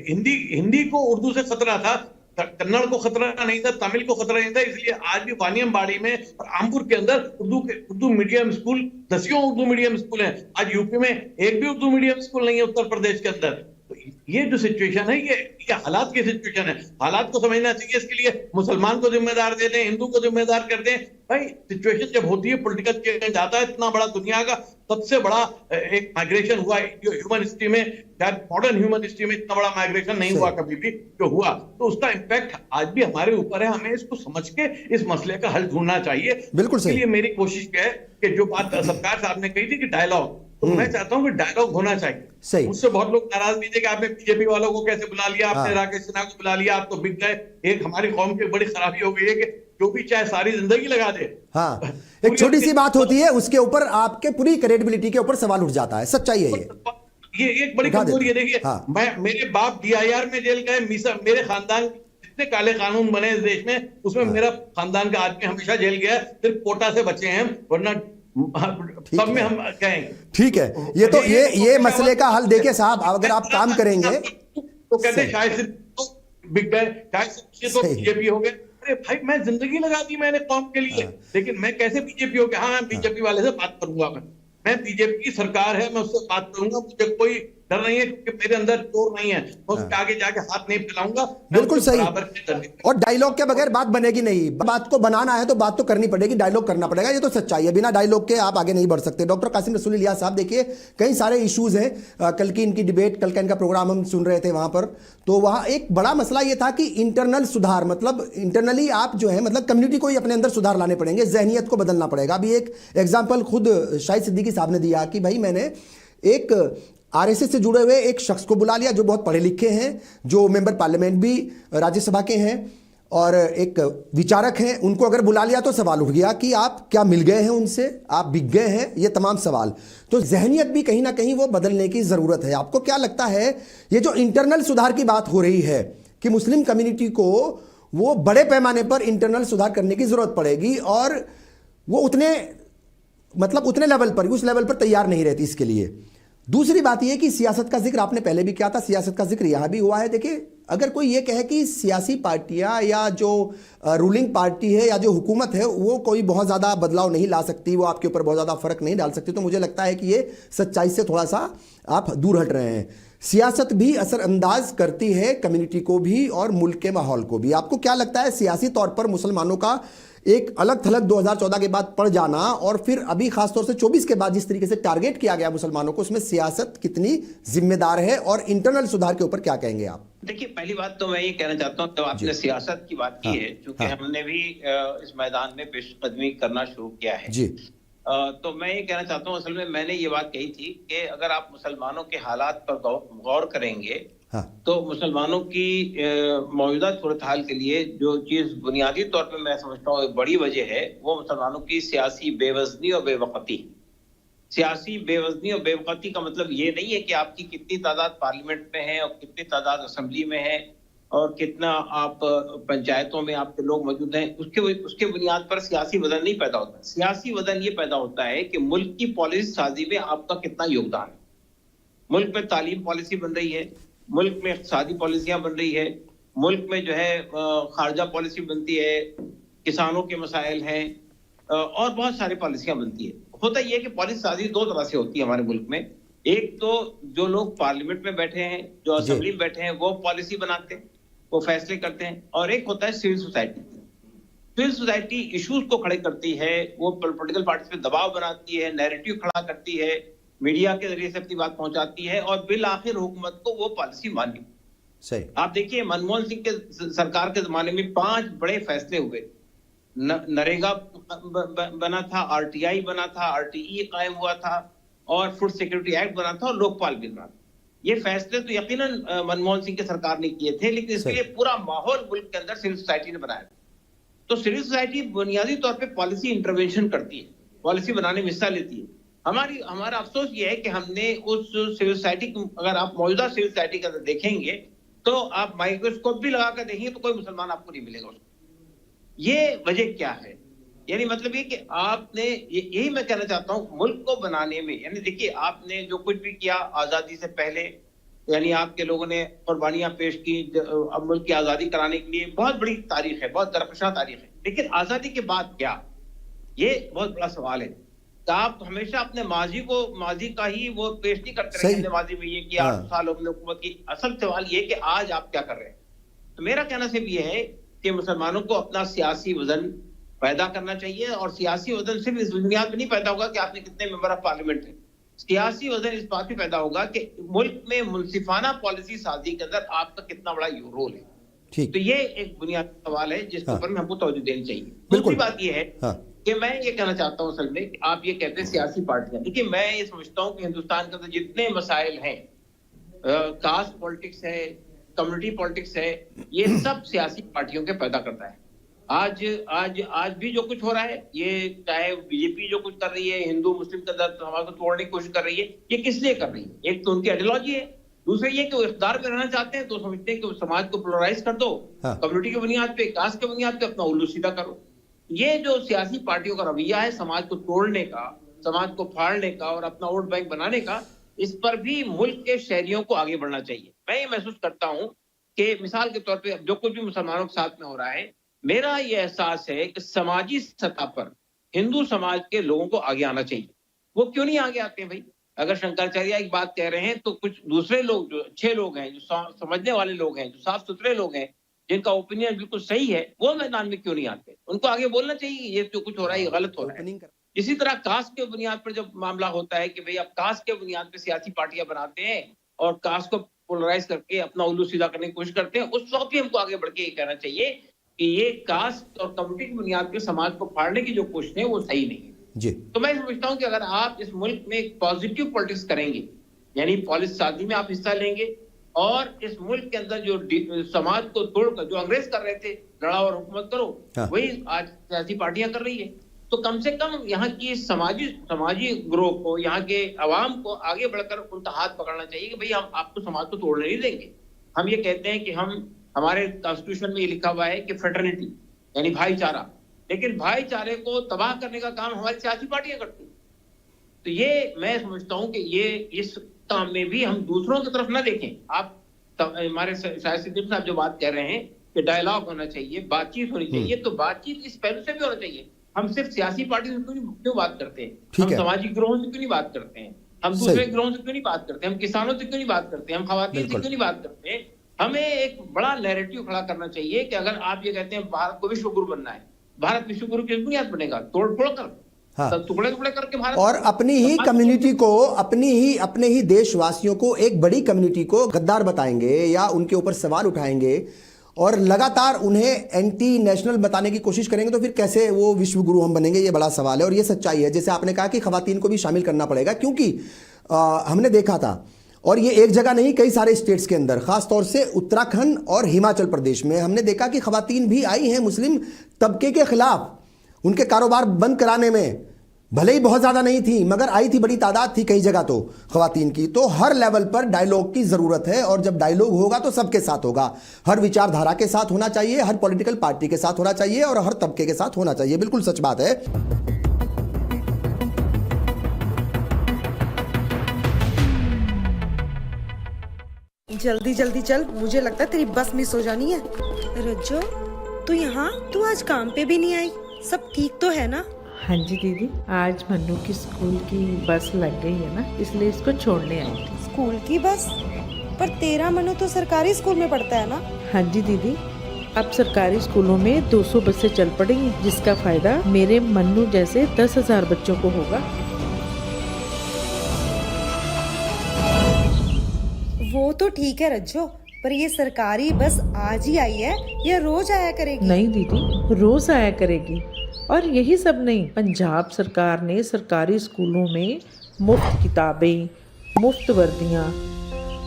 हिंदी को उर्दू से खतरा था, कन्नड़ को खतरा नहीं था, तमिल को खतरा नहीं था। इसलिए आज भी वानियमबाड़ी में और आमपुर के अंदर Urdu medium school, 10 Urdu medium school हैं। आज यूपी में एक भी उर्दू मीडियम स्कूल नहीं है उत्तर प्रदेश के अंदर। तो ये जो सिचुएशन है ये हालात की सिचुएशन है, हालात को समझना चाहिए। इसके लिए मुसलमान को जिम्मेदार दे दें, हिंदू को जिम्मेदार कर दें। भाई सिचुएशन जब होती है, पॉलिटिकल चेंज आता है, इतना बड़ा दुनिया का सबसे बड़ा एक माइग्रेशन हुआ ह्यूमन हिस्ट्री में, शायद मॉडर्न ह्यूमन हिस्ट्री में इतना बड़ा माइग्रेशन नहीं हुआ कभी भी, जो हुआ तो उसका इम्पैक्ट आज भी हमारे ऊपर है। हमें इसको समझ के इस मसले का हल ढूंढना चाहिए। बिल्कुल सही। इसलिए मेरी कोशिश है कि जो बात सरकार साहब ने कही थी कि डायलॉग, तो मैं चाहता हूं कि डायलॉग होना चाहिए। सही। उससे बहुत लोग नाराज भी थे कि आपने बीजेपी वालों को कैसे बुला लिया, आपने राकेश सिन्हा को बुला लिया, आप तो बिक गए। एक हमारी कौम की बड़ी खराबी हो गई है कि जो भी चाहे सारी जिंदगी लगा दे। हाँ, एक छोटी सी बात होती है, उसके ऊपर आपके पूरी क्रेडिबिलिटी के ऊपर सवाल उठ जाता है। सच्चाई है ये एक बड़ी कमजोरी है। देखिए मेरे बाप DIR में जेल गए, मेरे खानदान जितने काले कानून बने इस देश में, उसमें मेरा खानदान का आदमी हमेशा जेल गया, सिर्फ कोटा से बचे हैं, वरना सब में हम कहेंगे। ठीक है, ये तो ये मसले का हल देखिए साहब, अगर आप काम करेंगे तो कहते शायद सिर्फ बिक गए, शायद तो बीजेपी हो गए। अरे भाई मैं जिंदगी लगा दी मैंने कौम के लिए, लेकिन मैं कैसे बीजेपी हो गया? हाँ, मैं बीजेपी वाले से बात करूंगा, मैं बीजेपी की सरकार है, मैं उससे बात करूंगा, मुझे कोई डर नहीं है, क्योंकि मेरे अंदर चोर नहीं है, मैं उसके आगे जाके हाथ नहीं फैलाऊंगा। बिल्कुल सही। और डायलॉग के बगैर बात बनेगी नहीं, बात को बनाना है तो बात तो करनी पड़ेगी, डायलॉग करना पड़ेगा, ये तो सच्चाई है। बिना डायलॉग के आप आगे नहीं बढ़ सकते। डॉक्टर कासिम रसूल इलियास साहब, देखिए कई सारे इश्यूज हैं, कल की इनकी डिबेट, कल का इनका प्रोग्राम हम सुन रहे थे वहां पर, तो वहां एक बड़ा मसला यह था कि इंटरनल सुधार, मतलब इंटरनली आप जो है, मतलब कम्युनिटी को ही अपने अंदर सुधार लाने पड़ेंगे, जहनियत को बदलना पड़ेगा। अभी एक एग्जाम्पल खुद शाहिद सिद्दीकी साहब ने दिया कि भाई मैंने एक RSS से जुड़े हुए एक शख्स को बुला लिया जो बहुत पढ़े लिखे हैं, जो मेंबर पार्लियामेंट भी राज्यसभा के हैं और एक विचारक हैं, उनको अगर बुला लिया तो सवाल उठ गया कि आप क्या मिल गए हैं उनसे, आप बिक गए हैं, ये तमाम सवाल। तो जहनियत भी कहीं ना कहीं वो बदलने की ज़रूरत है। आपको क्या लगता है, ये जो इंटरनल सुधार की बात हो रही है कि मुस्लिम कम्युनिटी को वो बड़े पैमाने पर इंटरनल सुधार करने की ज़रूरत पड़ेगी और वो उतने लेवल पर, उस लेवल पर तैयार नहीं रहती इसके लिए। दूसरी बात यह कि सियासत का जिक्र आपने पहले भी किया था, सियासत का जिक्र यहां भी हुआ है। देखिए, अगर कोई ये कहे कि सियासी पार्टियां या जो रूलिंग पार्टी है या जो हुकूमत है वो कोई बहुत ज़्यादा बदलाव नहीं ला सकती, वो आपके ऊपर बहुत ज़्यादा फर्क नहीं डाल सकती, तो मुझे लगता है कि ये सच्चाई से थोड़ा सा आप दूर हट रहे हैं। सियासत भी असरअंदाज करती है कम्युनिटी को भी और मुल्क के माहौल को भी। आपको क्या लगता है, सियासी तौर पर मुसलमानों का एक अलग थलग 2014 के बाद पड़ जाना और फिर अभी खासतौर से 24 के बाद जिस तरीके से टारगेट किया गया मुसलमानों को, उसमें सियासत कितनी जिम्मेदार है और इंटरनल सुधार के ऊपर क्या कहेंगे आप? देखिए, पहली बात तो मैं ये कहना चाहता हूँ, तो आपने सियासत की बात की है, क्योंकि हमने भी इस मैदान में पेशकदमी करना शुरू किया है जी। तो मैं ये कहना चाहता हूँ, असल में मैंने ये बात कही थी कि अगर आप मुसलमानों के हालात पर गौर करेंगे तो मुसलमानों की मौजूदा सूरत हाल के लिए जो चीज बुनियादी तौर पे मैं समझता हूँ एक बड़ी वजह है, वो मुसलमानों की सियासी बेवजनी और बेवकती। सियासी बेवजनी और बेवकती का मतलब ये नहीं है कि आपकी कितनी तादाद पार्लियामेंट में है और कितनी तादाद असेंबली में है और कितना आप पंचायतों में आपके लोग मौजूद हैं, उसके बुनियाद पर सियासी वजन नहीं पैदा होता। सियासी वजन ये पैदा होता है कि मुल्क की पॉलिसी साजी में आपका कितना योगदान है। मुल्क में तालीम पॉलिसी बन रही है, मुल्क में इक़्तिसादी पॉलिसियां बन रही है, मुल्क में जो है खारजा पॉलिसी बनती है, किसानों के मसाइल हैं और बहुत सारी पॉलिसियां बनती है। होता यह है कि पॉलिसी साजी दो तरह से होती है हमारे मुल्क में। एक तो जो लोग पार्लियामेंट में बैठे हैं, जो असेंबली में बैठे हैं, वो पॉलिसी बनाते हैं, वो फैसले करते हैं, और एक होता है civil society. Civil society issues को खड़े करती है, वो पॉलिटिकल पार्टीज पे दबाव बनाती है, नैरेटिव खड़ा करती है, मीडिया के जरिए से अपनी बात पहुंचाती है और बिल आखिर हुकूमत को वो पॉलिसी माननी। सही। आप देखिए मनमोहन सिंह के सरकार के जमाने में 5 बड़े फैसले हुए। नरेगा बना था, आरटीआई बना था, आरटीई कायम हुआ था और फूड सिक्योरिटी एक्ट बना था और लोकपाल बिल बना था। ये फैसले तो यकीनन मनमोहन सिंह की सरकार ने किए थे, लेकिन इसके लिए पूरा माहौल मुल्क के अंदर सिविल सोसाइटी ने बनाया। तो सिविल सोसाइटी बुनियादी तौर पे पॉलिसी इंटरवेंशन करती है, पॉलिसी बनाने में हिस्सा लेती है। हमारा अफसोस ये है कि हमने उस सिविल सोसाइटी को, अगर आप मौजूदा सिविल सोसाइटी के अंदर देखेंगे तो आप माइक्रोस्कोप भी लगा कर देखेंगे तो कोई मुसलमान आपको नहीं मिलेगा उसको। ये वजह क्या है? यानी मतलब ये कि आपने, यही मैं कहना चाहता हूं, मुल्क को बनाने में, यानी देखिए आपने जो कुछ भी किया आजादी से पहले, यानी आपके लोगों ने कुर्बानियां पेश की अब मुल्क की आजादी कराने के लिए, बहुत बड़ी तारीख है, बहुत दरकशा तारीख है। लेकिन आजादी के बाद क्या, ये बहुत बड़ा सवाल है। तो आप हमेशा अपने माजी का ही वो पेश नहीं करते रहे, माजी में ये किया 8 साल हमने हुकूमत की। असल सवाल ये कि आज आप क्या कर रहे हैं। तो मेरा कहना सिर्फ ये है कि मुसलमानों को अपना सियासी वजन पैदा करना चाहिए, और सियासी वजन सिर्फ इस बुनियाद पर नहीं पैदा होगा कि आपने कितने मेंबर ऑफ पार्लियामेंट हैं। सियासी वजन इस बात पे पैदा होगा कि मुल्क में मुनसिफाना पॉलिसी साजी के अंदर आपका कितना बड़ा रोल है। तो ये एक बुनियादी सवाल है जिसके ऊपर में हमको तवज्जो देनी चाहिए। दूसरी बात ये है कि मैं ये कहना चाहता हूँ असल में, आप ये कहते हैं सियासी पार्टियां, देखिए मैं ये समझता हूँ कि हिंदुस्तान के अंदर जितने मसाइल हैं, कास्ट पॉलिटिक्स है, कम्युनिटी पॉलिटिक्स है, ये सब सियासी पार्टियों के पैदा करता है। आज भी जो कुछ हो रहा है, ये चाहे बीजेपी जो कुछ कर रही है, हिंदू मुस्लिम के अंदर समाज को तोड़ने की कोशिश कर रही है, ये किस लिए कर रही है? एक तो उनकी आइडियोलॉजी है, दूसरा ये कि वो इख्तियार में रहना चाहते हैं तो समझते हैं कि समाज को पोलराइज कर दो, कम्युनिटी की बुनियाद पे, कास्ट की बुनियाद पे अपना उल्लू सीधा करो। ये जो सियासी पार्टियों का रवैया है समाज को तोड़ने का, समाज को फाड़ने का और अपना वोट बैंक बनाने का, इस पर भी मुल्क के शहरियों को आगे बढ़ना चाहिए। मैं ये महसूस करता हूं कि मिसाल के तौर पे जो कुछ भी मुसलमानों के साथ में हो रहा है, मेरा ये एहसास है कि समाजी सतह पर हिंदू समाज के लोगों को आगे आना चाहिए। वो क्यों नहीं आगे आते हैं भाई? अगर शंकराचार्य एक बात कह रहे हैं तो कुछ दूसरे लोग जो अच्छे लोग हैं, जो समझने वाले लोग हैं, जो साफ सुथरे लोग हैं, जिनका ओपिनियन बिल्कुल सही है, वो मैदान में क्यों नहीं आते? उनको आगे बोलना चाहिए ये जो कुछ हो रहा है ये गलत हो रहा है। इसी तरह कास्ट के बुनियाद पर जब मामला होता है कि भाई अब कास्ट के बुनियाद पर सियासी पार्टियां बनाते हैं और कास्ट को पोलराइज करके अपना उल्लू सीधा करने की कोशिश करते हैं, उस वक्त भी हमको आगे बढ़ के ये कहना चाहिए कि ये कास्ट और कम्युनिटी की बुनियाद पर समाज को फाड़ने की जो कोशिश है वो सही नहीं है जी। तो मैं समझता हूँ कि अगर आप इस मुल्क में एक पॉजिटिव पॉलिटिक्स करेंगे, यानी पॉलिसी साजी में आप हिस्सा लेंगे और इस मुल्क के अंदर जो समाज को तोड़कर जो अंग्रेज कर रहे थे, लड़ाओ और हुकूमत करो, वही आज सियासी पार्टियां कर रही है। तो कम से कम यहाँ की समाजी ग्रोह को, यहाँ के अवाम को आगे बढ़कर उनका हाथ पकड़ना चाहिए कि भाई हम आपको समाज को तोड़ने नहीं देंगे। हम ये कहते हैं कि हमारे कॉन्स्टिट्यूशन में ये लिखा हुआ है कि फ्रेटर्निटी यानी भाईचारा, लेकिन भाईचारे को तबाह करने का काम हमारी सियासी पार्टियां करती हैं। तो ये मैं समझता हूं कि ये इस काम में भी हम दूसरों की तरफ ना देखें। आप हमारे शायद सिद्दीक साहब जो बात कह रहे हैं कि डायलॉग होना चाहिए, बातचीत होनी चाहिए, तो बातचीत इस पहलू से भी होना चाहिए। हम सिर्फ सियासी पार्टी से क्यों बात करते हैं? हम सामाजिक ग्रोहों से क्यों नहीं बात करते हैं? हम दूसरे ग्रोहों से क्यों नहीं बात करते? हम किसानों से क्यों नहीं बात करते? हम खवातीन से क्यों नहीं बात करते? हमें एक बड़ा नैरेटिव खड़ा करना चाहिए कि अगर आप ये कहते हैं भारत को विश्व गुरु बनना है, भारत विश्व गुरु किस बुनियाद बनेगा? तोड़ कर, टुकड़े करके भारत, और अपनी ही कम्युनिटी को, अपने ही देशवासियों को, एक बड़ी कम्युनिटी को गद्दार बताएंगे या उनके ऊपर सवाल उठाएंगे और लगातार उन्हें एंटी नेशनल बताने की कोशिश करेंगे, तो फिर कैसे वो विश्व गुरु हम बनेंगे? ये बड़ा सवाल है और ये सच्चाई है। जैसे आपने कहा कि खवातीन को भी शामिल करना पड़ेगा, क्योंकि हमने देखा था, और ये एक जगह नहीं, कई सारे स्टेट्स के अंदर, खासतौर से उत्तराखंड और हिमाचल प्रदेश में हमने देखा कि खवातीन भी आई हैं मुस्लिम तबके के खिलाफ, उनके कारोबार बंद कराने में। भले ही बहुत ज़्यादा नहीं थी, मगर आई थी, बड़ी तादाद थी कई जगह तो खवातीन की। तो हर लेवल पर डायलॉग की ज़रूरत है, और जब डायलॉग होगा तो सबके साथ होगा। हर विचारधारा के साथ होना चाहिए, हर पॉलिटिकल पार्टी के साथ होना चाहिए और हर तबके के साथ होना चाहिए। बिल्कुल सच बात है। जल्दी जल्दी चल, मुझे लगता है तेरी बस मिस हो जानी है। रज्जो, तू आज काम पे भी नहीं आई, सब ठीक तो है ना? हाँ जी दीदी, आज मन्नू की स्कूल की बस लग गई है ना, इसलिए इसको छोड़ने आई थी। स्कूल की बस? पर तेरा मन्नू तो सरकारी स्कूल में पढ़ता है ना? हाँ जी दीदी, अब सरकारी स्कूलों में 200 बसें चल पड़ेंगी, जिसका फायदा मेरे मन्नू जैसे 10,000 बच्चों को होगा। वो तो ठीक है रज्जो, पर ये सरकारी बस आज ही आई है या रोज आया करेगी? नहीं दीदी, रोज आया करेगी। और यही सब नहीं, पंजाब सरकार ने सरकारी स्कूलों में मुफ्त किताबें, मुफ्त वर्दियाँ,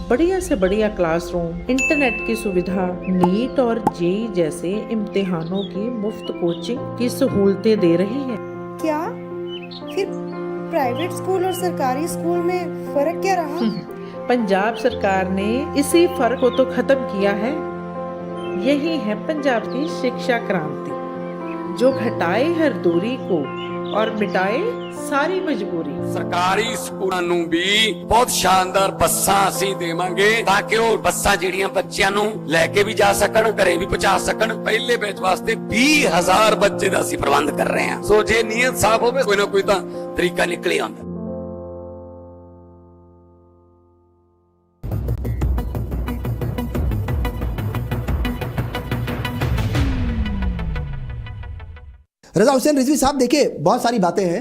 बढ़िया से बढ़िया क्लासरूम, इंटरनेट की सुविधा, नीट और जेई जैसे इम्तिहानों की मुफ्त कोचिंग की सहूलतें दे रही है। क्या फिर प्राइवेट स्कूल और सरकारी स्कूल में फर्क क्या रहा? पंजाब सरकार ने इसी फर्क को तो खत्म किया है। यही है पंजाब की शिक्षा क्रांति, जो घटाए हर दूरी को और मिटाए सारी मजबूरी। सरकारी स्कूलों ਨੂੰ ਵੀ ਬਹੁਤ ਸ਼ਾਨਦਾਰ ਬੱਸਾਂ ਅਸੀਂ ਦੇਵਾਂਗੇ ਤਾਂ ਕਿ ਉਹ ਬੱਸਾਂ ਜਿਹੜੀਆਂ ਬੱਚਿਆਂ ਨੂੰ ਲੈ ਕੇ ਵੀ ਜਾ ਸਕਣ, ਘਰੇ ਵੀ ਪਹੁੰਚਾ ਸਕਣ। ਪਹਿਲੇ ਬੈਚ ਵਾਸਤੇ 20,000 ਬੱਚੇ ਦਾ ਅਸੀਂ ਪ੍ਰਬੰਧ ਕਰ ਰਹੇ ਹਾਂ। ਸੋ ਜੇ ਨੀਅਤ ਸਾਫ਼ ਹੋਵੇ ਕੋਈ ਨਾ ਕੋਈ ਤਾਂ ਤਰੀਕਾ ਨਿਕਲ ਆਉਂਦਾ। रजा हुसैन रिजवी साहब, देखिए बहुत सारी बातें हैं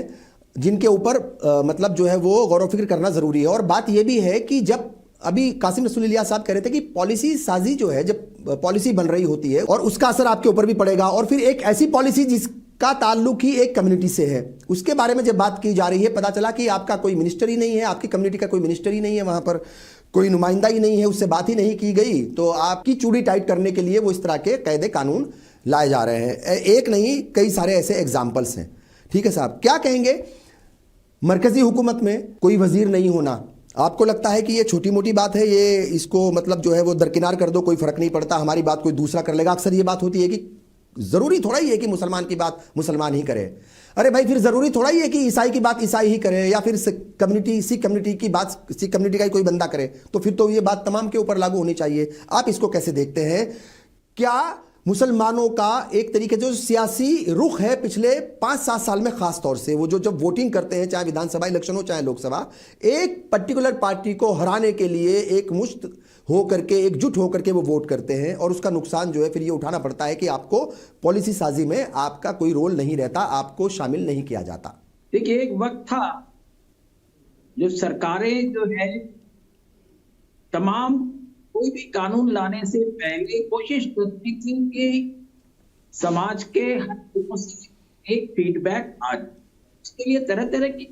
जिनके ऊपर मतलब जो है वो गौर व फिक्र करना जरूरी है। और बात यह भी है कि जब अभी कासिम रसूल इलियास साहब कह रहे थे कि पॉलिसी साजी जो है, जब पॉलिसी बन रही होती है और उसका असर आपके ऊपर भी पड़ेगा, और फिर एक ऐसी पॉलिसी जिसका ताल्लुक ही एक कम्युनिटी से है, उसके बारे में जब बात की जा रही है, पता चला कि आपका कोई मिनिस्टर ही नहीं है, आपकी कम्युनिटी का कोई मिनिस्टर ही नहीं है, वहां पर कोई नुमाइंदा ही नहीं है, उससे बात ही नहीं की गई, तो आपकी चूड़ी टाइट करने के लिए वो इस तरह के कायदे कानून लाए जा रहे हैं। एक नहीं, कई सारे ऐसे एग्जाम्पल्स हैं। ठीक है साहब, क्या कहेंगे मरकजी हुकूमत में कोई वजीर नहीं होना? आपको लगता है कि ये छोटी मोटी बात है, ये इसको मतलब जो है वो दरकिनार कर दो, कोई फर्क नहीं पड़ता, हमारी बात कोई दूसरा कर लेगा? अक्सर ये बात होती है कि जरूरी थोड़ा ही है कि मुसलमान की बात मुसलमान ही करे। अरे भाई, फिर जरूरी थोड़ा ही है कि ईसाई की बात ईसाई ही करे, या फिर सिख कम्युनिटी की बात सिख कम्युनिटी का ही कोई बंदा करे, तो फिर तो ये बात तमाम के ऊपर लागू होनी चाहिए। आप इसको कैसे देखते हैं? क्या मुसलमानों का एक तरीके जो सियासी रुख है पिछले 5-7 साल में, खास तौर से वो जो जब वोटिंग करते हैं, चाहे विधानसभा इलेक्शन हो चाहे लोकसभा, एक पर्टिकुलर पार्टी को हराने के लिए एक मुश्त हो करके, एकजुट होकर के वो वोट करते हैं, और उसका नुकसान जो है फिर ये उठाना पड़ता है कि आपको पॉलिसी साजी में आपका कोई रोल नहीं रहता, आपको शामिल नहीं किया जाता। देखिए, एक वक्त था जो सरकारें जो है तमाम कोई भी कानून लाने से पहले कोशिश करती थी कि समाज के हर लोगों से एक फीडबैक आ जाए, उसके लिए तरह तरह की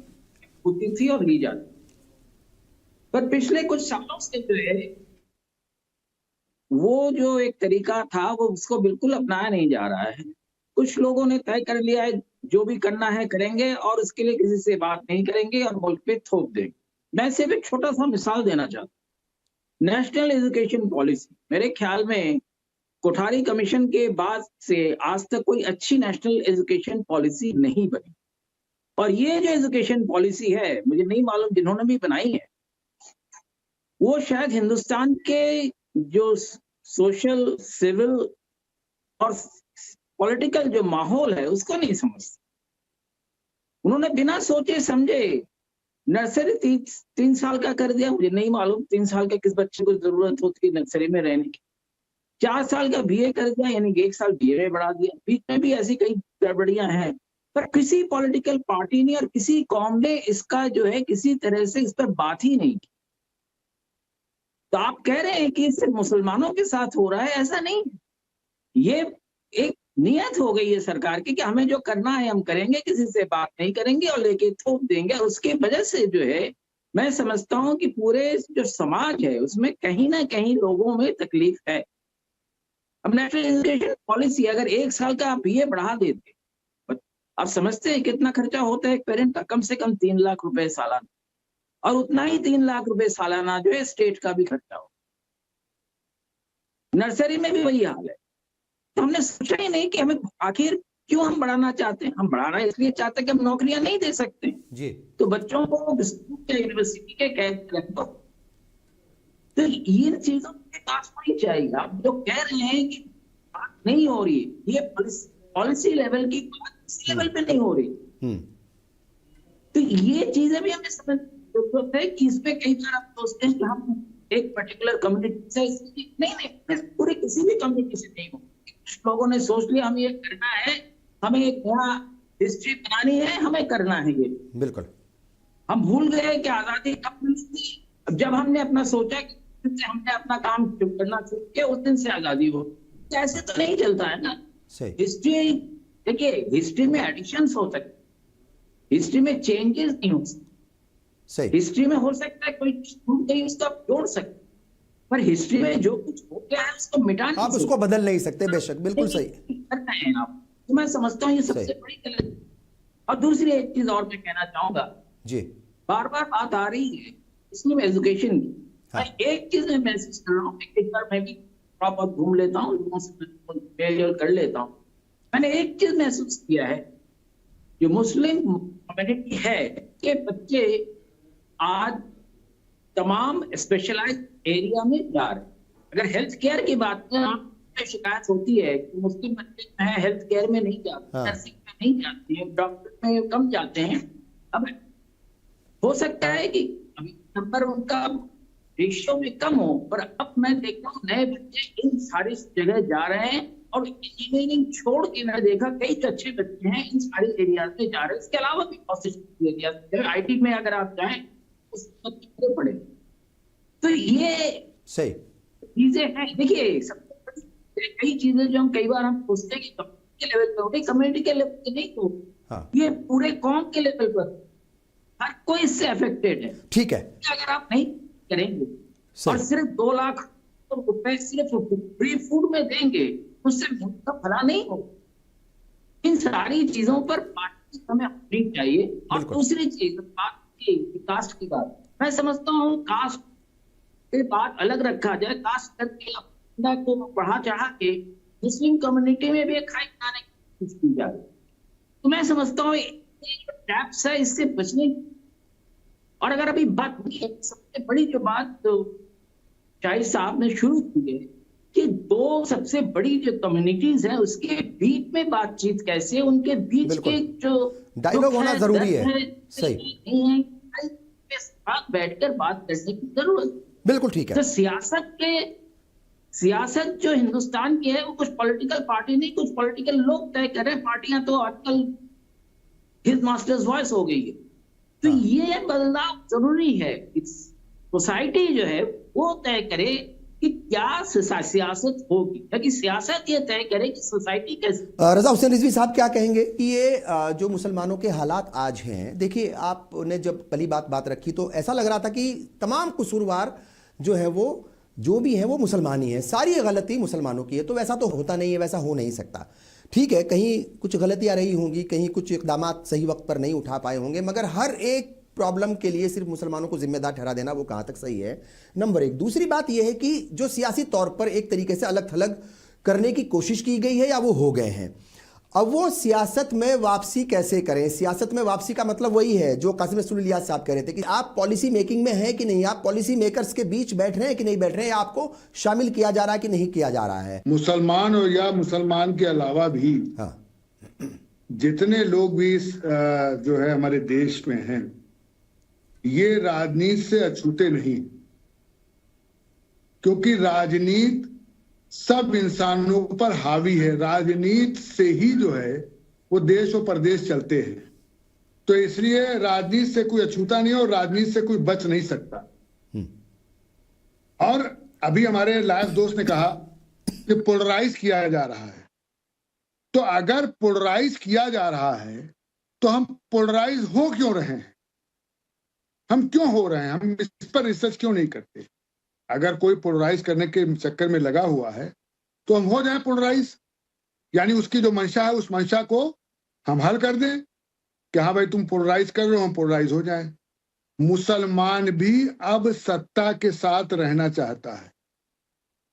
होती थी और ली जाती। पर पिछले कुछ सालों से जो है वो जो एक तरीका था वो उसको बिल्कुल अपनाया नहीं जा रहा है। कुछ लोगों ने तय कर लिया है जो भी करना है करेंगे और उसके लिए किसी से बात नहीं करेंगे और मुल्क पे थोप देंगे। मैं सिर्फ एक छोटा सा मिसाल देना चाहता हूँ। नेशनल एजुकेशन पॉलिसी, मेरे ख्याल में कोठारी कमीशन के बाद से आज तक कोई अच्छी नेशनल एजुकेशन पॉलिसी नहीं बनी। और ये जो एजुकेशन पॉलिसी है, मुझे नहीं मालूम जिन्होंने भी बनाई है, वो शायद हिंदुस्तान के जो सोशल, सिविल और पॉलिटिकल जो माहौल है उसको नहीं समझते। उन्होंने बिना सोचे समझे नर्सरी 3 साल का कर दिया। मुझे नहीं मालूम 3 साल का किस बच्चे को जरूरत होती है नर्सरी में रहने की। 4 साल का बीए कर दिया, यानी 1 साल बीए में बढ़ा दिया। बीच में भी ऐसी कई गड़बड़ियां हैं, पर किसी पॉलिटिकल पार्टी ने और किसी कौम ने इसका जो है किसी तरह से इस पर बात ही नहीं की। तो आप कह रहे हैं कि सिर्फ मुसलमानों के साथ हो रहा है, ऐसा नहीं। ये एक नियत हो गई है सरकार की कि हमें जो करना है हम करेंगे, किसी से बात नहीं करेंगे और लेके थोप देंगे। उसके वजह से जो है मैं समझता हूं कि पूरे जो समाज है उसमें कहीं ना कहीं लोगों में तकलीफ है। अब नेशनल एजुकेशन पॉलिसी अगर 1 साल का आप बीए बढ़ा देते, आप समझते हैं कितना खर्चा होता है एक पेरेंट का? कम से कम 3 लाख रुपए सालाना, और उतना ही 3 लाख रुपए सालाना जो है स्टेट का भी खर्चा हो। नर्सरी में भी वही हाल है। तो हमने सोचा ही नहीं कि हमें आखिर क्यों हम बढ़ाना चाहते हैं। हम बढ़ाना इसलिए चाहते हैं कि हम नौकरियां नहीं दे सकते जी, तो बच्चों को यूनिवर्सिटी के कैद कर दो। तो इन चीजों के पास होनी चाहिए। आप जो कह रहे हैं कि बात नहीं हो रही, ये पॉलिसी लेवल की बात इस लेवल पे नहीं हो रही। तो ये चीजें भी हमें समझ जरूरत है कि इस पे कई बार आप सोचते हैं कि हम एक पर्टिकुलर कम्युनिटी से नहीं, पूरे किसी भी कम्युनिटी से नहीं हो। कुछ लोगों ने सोच लिया हम ये करना है, हमें एक नया हिस्ट्री बनानी है, हमें करना है ये। बिल्कुल हम भूल गए कि आजादी कब मिली थी। अब जब हमने अपना सोचा कि से हमने अपना काम करना शुरू किया उस दिन से आजादी हो। ऐसे तो नहीं चलता है ना। हिस्ट्री देखिए, हिस्ट्री में एडिशंस हो सकते, हिस्ट्री में चेंजेस नहीं हो सकते। हिस्ट्री में हो सकता है कोई छूट गई उसको आप जोड़ सकते, पर हिस्ट्री में जो कुछ हो गया है उसको मिटा नहीं, आप उसको बदल नहीं सकते। बेशक, बिल्कुल सही करना है आप। तो मैं समझता हूँ ये सबसे बड़ी गलत। और दूसरी एक चीज और मैं कहना चाहूंगा जी, बार बार बात आ रही है इसलिए मैं एजुकेशन की। हाँ। एक चीज मैं महसूस कर रहा हूँ, एक बार मैं भी प्रॉपर घूम लेता हूँ, लोगों से कर लेता हूँ। मैंने एक चीज महसूस किया है, जो मुस्लिम कम्युनिटी है कि बच्चे आज तमाम स्पेशलाइज्ड एरिया में जा रहे हैं। अगर हेल्थ केयर की बात करें, शिकायत होती है कि मुस्लिम बच्चे जो है हेल्थ केयर में नहीं जाते, नर्सिंग में नहीं जाते हैं, डॉक्टर में कम जाते हैं। अब हो सकता है कि अभी नंबर उनका रेशियो में कम हो, पर अब मैं देखता हूँ नए बच्चे इन सारी जगह जा रहे हैं। और इंजीनियरिंग छोड़ के मैंने देखा कई अच्छे बच्चे हैं इन सारे एरियाज में जा रहे हैं। इसके अलावा भी बहुत से एरियाज, आईटी में अगर आप जाएं उस बच्चे पड़े। तो ये सही चीजें हैं। देखिए, कई चीजें जो हम कई बार हम सोचते हैं कि कम्युनिटी के लेवल पे, कम्युनिटी के लेवल पे नहीं तो हाँ। ये पूरे कौम के लेवल पर हर कोई इससे अफेक्टेड है। ठीक है, अगर आप नहीं करेंगे और सिर्फ 2 लाख रुपए सिर्फ फ्री फूड में देंगे, उससे मुल्क का भला नहीं हो। इन सारी चीजों पर पार्टी हमें अपनी चाहिए। और दूसरी चीज बात की कास्ट की बात, मैं समझता हूँ कास्ट की बात अलग रखा जाए। कास्ट करके अपना को बढ़ा चाह के मुस्लिम कम्युनिटी में भी खाई खाने की कोशिश की जाए, तो मैं समझता हूँ टैप्स है इससे बचने। और अगर अभी बात सबसे बड़ी जो बात तो शाहिद साहब ने शुरू की है कि 2 सबसे बड़ी जो कम्युनिटीज हैं उसके बीच में बातचीत कैसे, उनके बीच के जो डायलॉग होना जरूरी है। सही नहीं है, साथ बैठकर बात करने की जरूरत। बिल्कुल ठीक है। तो सियासत जो हिंदुस्तान की है वो कुछ पॉलिटिकल पार्टी नहीं, कुछ पॉलिटिकल लोग तय करें। पार्टियां तो आजकल हिज मास्टर्स वॉइस हो गई है। तो ये बदलाव जरूरी है। सोसाइटी जो है वो तय करे कि क्या सियासत होगी, ताकि सियासत ये तय करे कि सोसाइटी कैसे। रजा हुसैन रिजवी साहब क्या कहेंगे कि ये जो मुसलमानों के हालात आज हैं, देखिए आपने जब पहली बात रखी तो ऐसा लग रहा था कि तमाम कसूरवार जो है वो जो भी है वो मुसलमान ही है, सारी गलती मुसलमानों की है। तो वैसा तो होता नहीं है, वैसा हो नहीं सकता। ठीक है, कहीं कुछ गलतियां रही होंगी, कहीं कुछ इकदाम सही वक्त पर नहीं उठा पाए होंगे, मगर हर एक प्रॉब्लम के लिए सिर्फ मुसलमानों को जिम्मेदार ठहरा देना वो कहाँ तक सही है, नंबर 1। दूसरी बात यह है कि जो सियासी तौर पर एक तरीके से अलग थलग करने की कोशिश की गई है या वो हो गए हैं, अब वो सियासत में वापसी कैसे करें। सियासत में वापसी का मतलब वही है जो कासिम रसूलियात साहब कह रहे थे कि आप पॉलिसी मेकिंग में हैं कि नहीं, आप पॉलिसी मेकर्स के बीच बैठ रहे हैं कि नहीं बैठ रहे हैं, आपको शामिल किया जा रहा है कि नहीं किया जा रहा है। मुसलमान और या मुसलमान के अलावा भी हाँ। जितने लोग भी जो है हमारे देश में हैं, ये राजनीति से अछूते नहीं, क्योंकि राजनीति सब इंसानों पर हावी है। राजनीति से ही जो है वो देश और प्रदेश चलते हैं। तो इसलिए राजनीति से कोई अछूता नहीं और राजनीति से कोई बच नहीं सकता। और अभी हमारे लायक दोस्त ने कहा कि पोलराइज किया जा रहा है, तो अगर पोलराइज किया जा रहा है तो हम पोलराइज हो क्यों रहे हैं, हम क्यों हो रहे हैं, हम इस पर रिसर्च क्यों नहीं करते। अगर कोई पोलराइज करने के चक्कर में लगा हुआ है तो हम हो जाएं पोलराइज, यानी उसकी जो मंशा है उस मंशा को हम हल कर दें कि हाँ भाई तुम पोलराइज कर रहे हो, हम पोलराइज हो जाएं। मुसलमान भी अब सत्ता के साथ रहना चाहता है।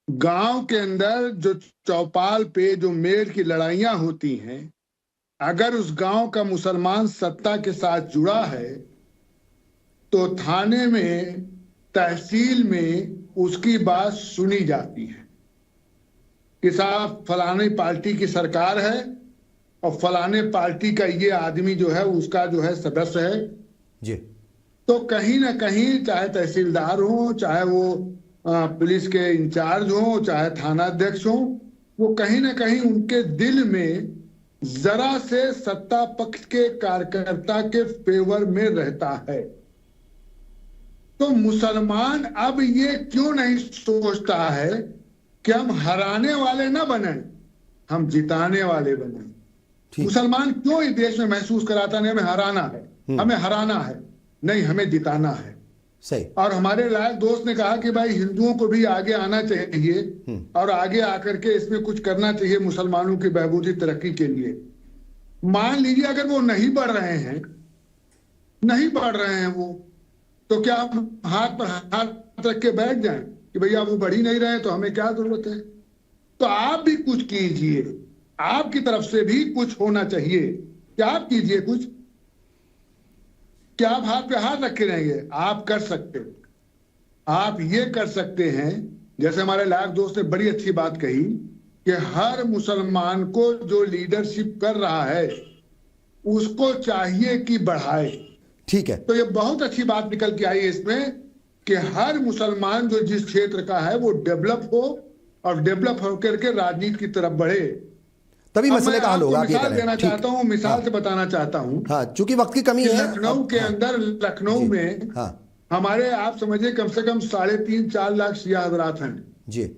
गांव के अंदर जो चौपाल पे जो मेड़ की लड़ाइयां होती हैं, अगर उस गांव का मुसलमान सत्ता के साथ जुड़ा है तो थाने में, तहसील में उसकी बात सुनी जाती है कि साहब फलाने पार्टी की सरकार है और फलाने पार्टी का ये आदमी जो है उसका जो है सदस्य है जी। तो कहीं ना कहीं चाहे तहसीलदार हो, चाहे वो पुलिस के इंचार्ज हो, चाहे थाना अध्यक्ष हो, वो कहीं ना कहीं उनके दिल में जरा से सत्ता पक्ष के कार्यकर्ता के फेवर में रहता है। तो मुसलमान अब ये क्यों नहीं सोचता है कि हम हराने वाले ना बने, हम जिताने वाले बने। मुसलमान क्यों इस देश में महसूस कराता नहीं हमें हराना है, हमें हराना है, नहीं हमें जिताना है। सही। और हमारे लायक दोस्त ने कहा कि भाई हिंदुओं को भी आगे आना चाहिए और आगे आकर के इसमें कुछ करना चाहिए मुसलमानों की बहबूदी तरक्की के लिए। मान लीजिए अगर वो नहीं बढ़ रहे हैं, नहीं बढ़ रहे हैं वो, तो क्या हम हाथ पर हाथ रख के बैठ जाएं कि भैया वो बढ़ ही नहीं रहे तो हमें क्या जरूरत है? तो आप भी कुछ कीजिए, आपकी तरफ से भी कुछ होना चाहिए। क्या आप कीजिए कुछ? क्या आप हाथ पे हाथ रखे रहेंगे? आप कर सकते हो, आप ये कर सकते हैं, जैसे हमारे लायक दोस्त ने बड़ी अच्छी बात कही कि हर मुसलमान को जो लीडरशिप कर रहा है उसको चाहिए कि बढ़ाए। ठीक है। तो ये बहुत अच्छी बात निकल के आई है इसमें कि हर मुसलमान जो जिस क्षेत्र का है वो डेवलप हो और डेवलप होकर के राजनीति की तरफ बढ़े, तभी मसले का हल होगा। मिसाल देना चाहता हूँ, मिसाल से बताना चाहता हूँ। हाँ, चूंकि वक्त की कमी है। लखनऊ के अंदर, लखनऊ में हमारे आप समझिए कम से कम 3.5-4 लाख शिया हजरात हैं जी।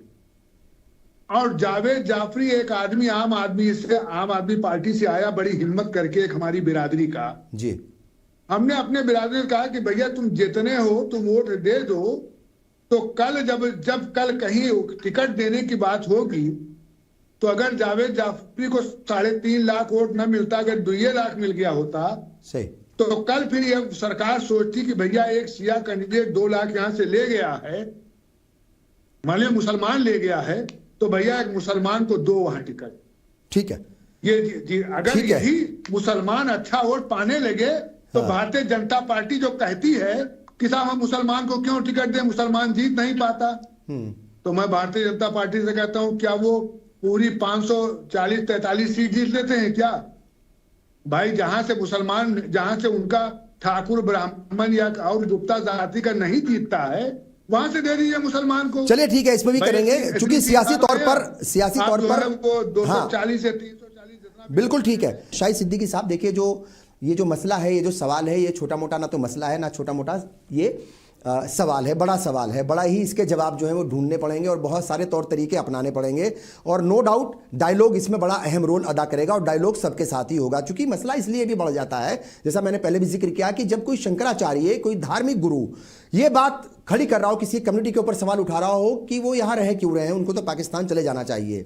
और जावेद जाफरी एक आदमी, आम आदमी पार्टी से आया, बड़ी हिम्मत करके, एक हमारी बिरादरी का जी। हमने अपने बिरादरी ने कहा कि भैया तुम जितने हो तुम वोट दे दो, तो कल जब कल कहीं टिकट देने की बात होगी तो अगर जावेद जाफरी को 3.5 लाख वोट न मिलता, अगर 2 लाख मिल गया होता सही, तो कल फिर ये सरकार सोचती कि भैया एक शिया कैंडिडेट 2 लाख यहां से ले गया है, मान लिया मुसलमान ले गया है, तो भैया एक मुसलमान को 2 वहां टिकट। ठीक है। ये अगर यही मुसलमान अच्छा वोट पाने लगे तो भारतीय जनता पार्टी जो कहती है कि साहब हम मुसलमान को क्यों टिकट दें, मुसलमान जीत नहीं पाता, तो मैं भारतीय जनता पार्टी से कहता हूं क्या वो पूरी 540-43 सीट जीत लेते हैं क्या? भाई जहां से मुसलमान, जहां से उनका ठाकुर ब्राह्मण या और गुप्ता जाति का नहीं जीतता है, वहां से दे दीजिए मुसलमान को। चलिए ठीक है, इसमें भी करेंगे, क्योंकि सियासी तौर पर वो 240 या 340 बिल्कुल ठीक है। शाहिद सिद्दीकी साहब, देखिए ये जो मसला है, ये जो सवाल है, ये छोटा मोटा ना तो मसला है ना छोटा मोटा ये सवाल है, बड़ा सवाल है। बड़ा ही इसके जवाब जो है वो ढूंढने पड़ेंगे और बहुत सारे तौर तरीके अपनाने पड़ेंगे और नो डाउट डायलॉग इसमें बड़ा अहम रोल अदा करेगा और डायलॉग सबके साथ ही होगा। क्योंकि मसला इसलिए भी बढ़ जाता है, जैसा मैंने पहले भी जिक्र किया, कि जब कोई शंकराचार्य, कोई धार्मिक गुरु ये बात खड़ी कर रहा हो, किसी कम्युनिटी के ऊपर सवाल उठा रहा हो कि वो यहाँ रह क्यों रहे हैं, उनको तो पाकिस्तान चले जाना चाहिए।